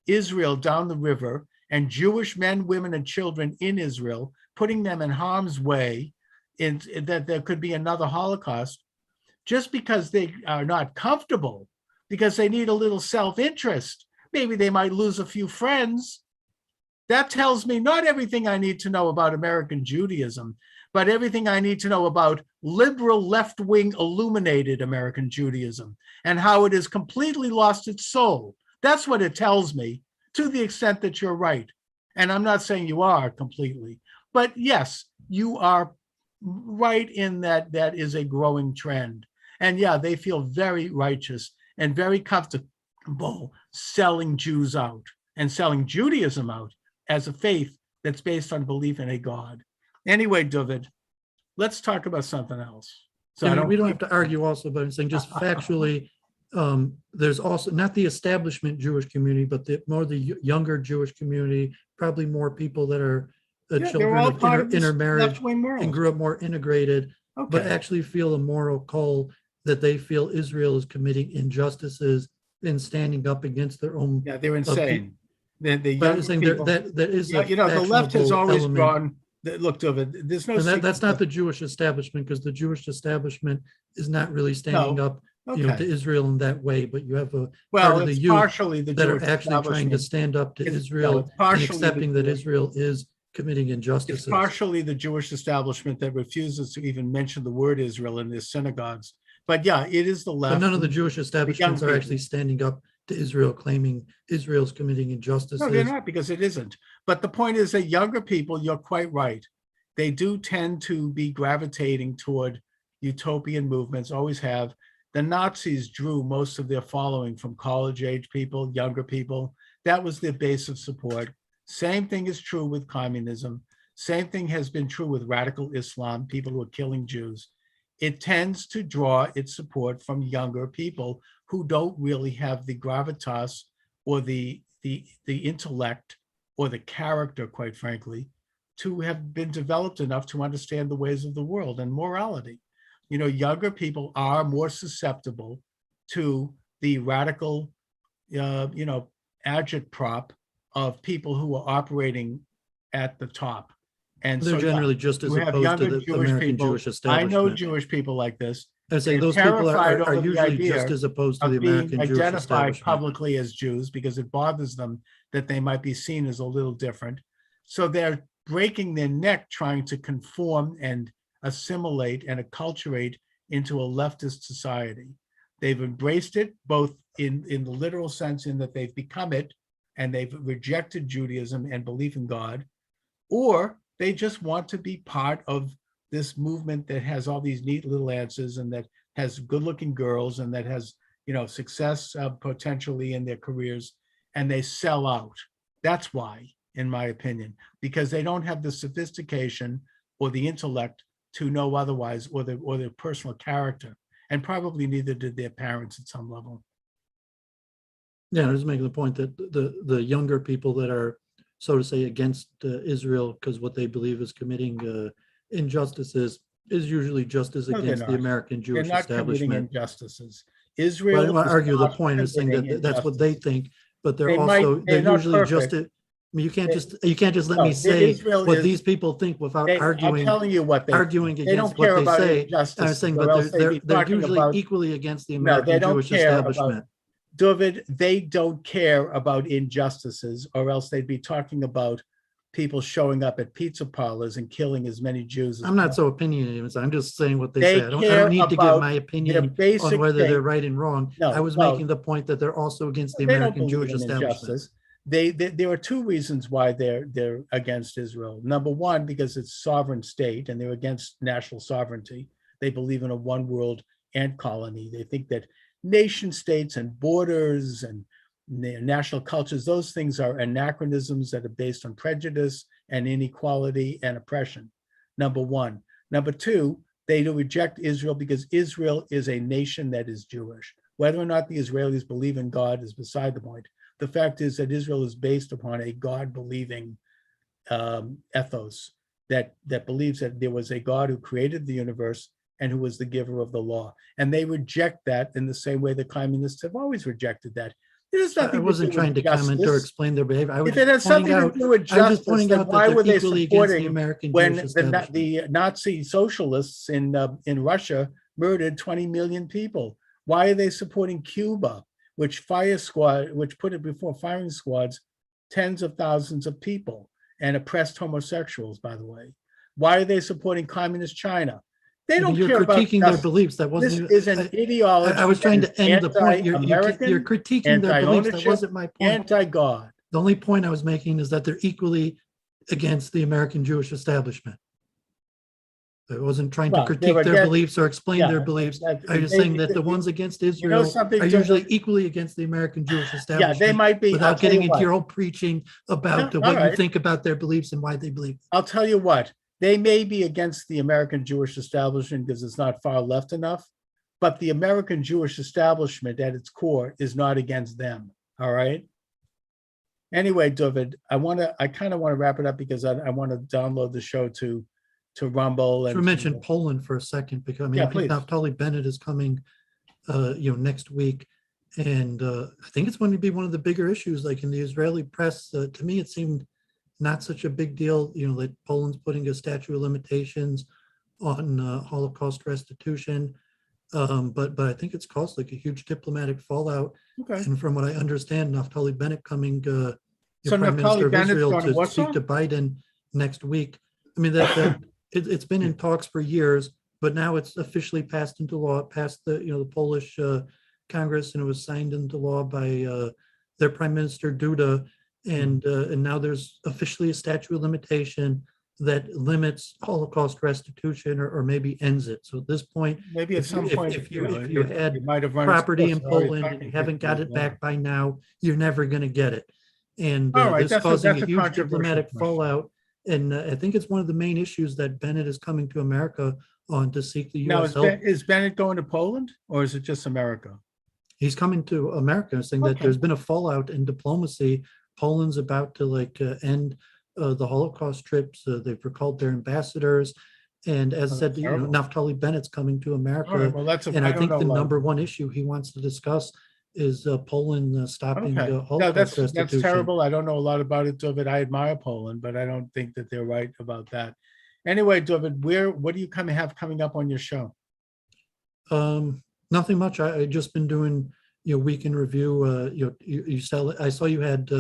Israel down the river and Jewish men, women, and children in Israel, putting them in harm's way, in that there could be another Holocaust, just because they are not comfortable, because they need a little self-interest. Maybe they might lose a few friends. That tells me not everything I need to know about American Judaism, but everything I need to know about liberal, left-wing, illuminated American Judaism and how it has completely lost its soul. That's what it tells me, to the extent that you're right. And I'm not saying you are completely, but yes, you are right in that that is a growing trend. And yeah, they feel very righteous and very comfortable selling Jews out and selling Judaism out as a faith that's based on belief in a God. Anyway, Dooovid, let's talk about something else. So we don't have to argue also, but I'm saying just factually, there's also not the establishment Jewish community, but more the younger Jewish community, probably more people that are children of intermarriage and grew up more integrated, but actually feel a moral call that they feel Israel is committing injustices and standing up against their own. Yeah, they're insane. The young people, that is, the left has always drawn. Look, Dooovid, there's no. That's not the Jewish establishment, because the Jewish establishment is not really standing up, to Israel in that way. But you have a part of the youth partially the that Jewish are actually trying to stand up to Israel and accepting that Israel is committing injustices. It's partially the Jewish establishment that refuses to even mention the word Israel in their synagogues. But yeah, it is the left. But none of the Jewish establishments are actually standing up to Israel, claiming Israel's committing injustices. No, they're not, because it isn't. But the point is that younger people, you're quite right. They do tend to be gravitating toward utopian movements, always have. The Nazis drew most of their following from college-age people, younger people. That was their base of support. Same thing is true with communism. Same thing has been true with radical Islam, people who are killing Jews. It tends to draw its support from younger people who don't really have the gravitas or the intellect or the character, quite frankly, to have been developed enough to understand the ways of the world and morality. Younger people are more susceptible to the radical, agitprop of people who are operating at the top. And they're generally just as opposed to the American Jewish establishment. I know Jewish people like this. I say those people are usually just as opposed to the American Jewish identified establishment. Publicly as Jews because it bothers them that they might be seen as a little different. So they're breaking their neck trying to conform and assimilate and acculturate into a leftist society. They've embraced it both in the literal sense in that they've become it and they've rejected Judaism and belief in God, or they just want to be part of this movement that has all these neat little answers and that has good-looking girls and that has, success potentially in their careers, and they sell out. That's why, in my opinion, because they don't have the sophistication or the intellect to know otherwise, or their personal character, and probably neither did their parents at some level. Yeah, I was making the point that the younger people that are, so to say, against Israel because what they believe is committing injustices is usually just as No, they're against the not. American They're Jewish not committing establishment. injustices. But I Israel don't want is to argue the not point is saying committing that that's what they injustices. think, but they're They might- also, they're they're not usually just, perfect. I mean, you can't just let No, me say Israel what is- these people think without I'm arguing telling you what arguing they against don't care what they about say. injustice. I was saying, or but else they'd be they're talking usually about- equally against the No, they American don't Jewish care about- establishment. Dooovid, they don't care about injustices, or else they'd be talking about people showing up at pizza parlors and killing as many Jews as I'm not possible. so opinionated. I'm just saying what they They say. I care don't need to give about my their opinion basic on whether they're thing. right and wrong. No, I was well, making the point that they're also against the They don't American believe Jewish in establishment. injustice. There are two reasons why they're against Israel. Number one, because it's sovereign state and they're against national sovereignty. They believe in a one world ant colony. They think that nation states and borders and national cultures, those things are anachronisms that are based on prejudice and inequality and oppression. Number one. Number two, they reject Israel because Israel is a nation that is Jewish. Whether or not the Israelis believe in God is beside the point. The fact is that Israel is based upon a God-believing ethos that believes that there was a God who created the universe and who was the giver of the law. And they reject that in the same way the communists have always rejected that. It has nothing I wasn't to do trying with to comment or justice. explain their behavior. I was If it has just pointing something out, to do with I was justice, just pointing then out why that were they're they equally against the supporting American when Jewish establishment. the Nazi socialists in Russia murdered 20 million people? Why are they supporting Cuba, which put it before firing squads, tens of thousands of people and oppressed homosexuals, by the way? Why are they supporting communist China? They don't You're care about critiquing their justice. beliefs. That This wasn't. is an ideology. I was trying to end the point. You're Anti-American, critiquing their beliefs. That anti-ownership, wasn't my point. anti-God. The only point I was making is that they're equally against the American Jewish establishment. I wasn't trying to Well, critique they're their against- beliefs or explain yeah, their beliefs. that- I was they- saying that they- the ones against You know Israel something, are usually Dooovid? equally against the American Jewish Yeah, establishment. they might be. I'll Without tell getting you into what. your whole preaching about No, what all you right. think about their beliefs and why they believe. I'll tell you what, they may be against the American Jewish establishment because it's not far left enough, but the American Jewish establishment at its core is not against them. All right. Anyway, Dooovid, I kind of want to wrap it up because I want to download the show to Rumble. Should we mention Poland for a second? Because I mean, Yeah, I think please. Naftali Bennett is coming, next week. And I think it's going to be one of the bigger issues, like in the Israeli press. To me, it seemed not such a big deal, like Poland's putting a statute of limitations on Holocaust restitution. But I think it's caused like a huge diplomatic fallout. Okay. And from what I understand, Naftali Bennett coming, So Prime Naftali Minister of Bennett's Israel, going to to Warsaw? speak to Biden next week. I mean, that it's been in talks for years, but now it's officially passed into law. It passed the Polish Congress, and it was signed into law by their Prime Minister Duda. And now there's officially a statute of limitation that limits Holocaust restitution or maybe ends it. So at this point, Maybe at some point, if you had might have run its property in course already Poland and you technically, haven't got it yeah. back by now, you're never going to get it. And All right, this that's causing a a huge controversial diplomatic question. fallout. And I think it's one of the main issues that Bennett is coming to America on to seek the Now, U.S. help. is Bennett going to Poland or is it just America? He's coming to America, saying that Okay. there's been a fallout in diplomacy. Poland's about to end the Holocaust trips. They've recalled their ambassadors. And as I said, terrible. Naftali Bennett's coming to All right, America. well, And I think the number one issue he wants to discuss is Poland stopping Okay. No, Holocaust that's restitution. terrible. I don't know a lot about it, Dooovid. I admire Poland, but I don't think that they're right about that. Anyway, Dooovid, what do you have coming up on your show? Nothing much. I just been doing week in review. You I saw you had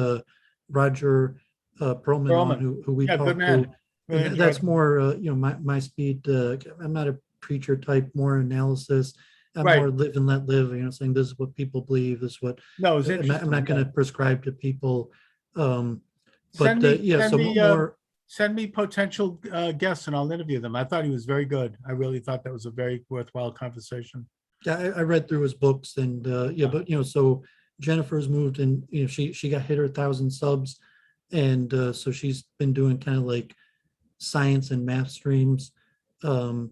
Roger Perlman on, who we Yeah, talked good man. to. Really And that's enjoyed it. more my speed. I'm not a preacher type, more analysis. I'm Right. more live and let live, saying this is what people believe, this is what No, it's I'm interesting. not going to prescribe to people. But Send me, yeah, send so me, more. send me potential guests and I'll interview them. I thought he was very good. I really thought that was a very worthwhile conversation. Yeah, I read through his books and but so Jennifer's moved and she got hit her 1,000 subs, and so she's been doing kind of like science and math streams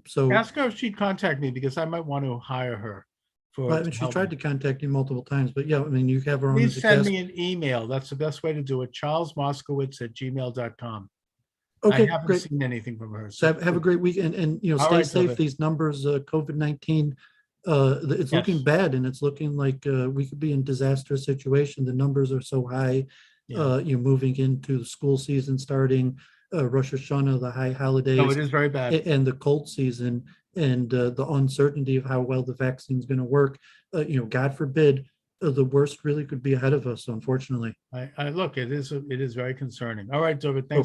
So Ask her if she'd contact me because I might want to hire her for. I mean, she tried to contact you multiple times, but yeah, I mean, you have her on Please as a send guest. me an email. That's the best way to do it. charlesmoscowitz@gmail.com. I Okay, haven't great. seen anything from her. So have a great week and All stay right, safe. Dooovid. These numbers, COVID-19, it's looking Yes. bad and it's looking like we could be in disastrous situation. The numbers are so high. Yeah. You're moving into the school season starting, Rosh Hashanah, the high No, holidays, it is very bad. and the cold season, and the uncertainty of how well the vaccine is going to work. God forbid, the worst really could be ahead of us, unfortunately. I look, it is very concerning. All right, Dooovid, thanks.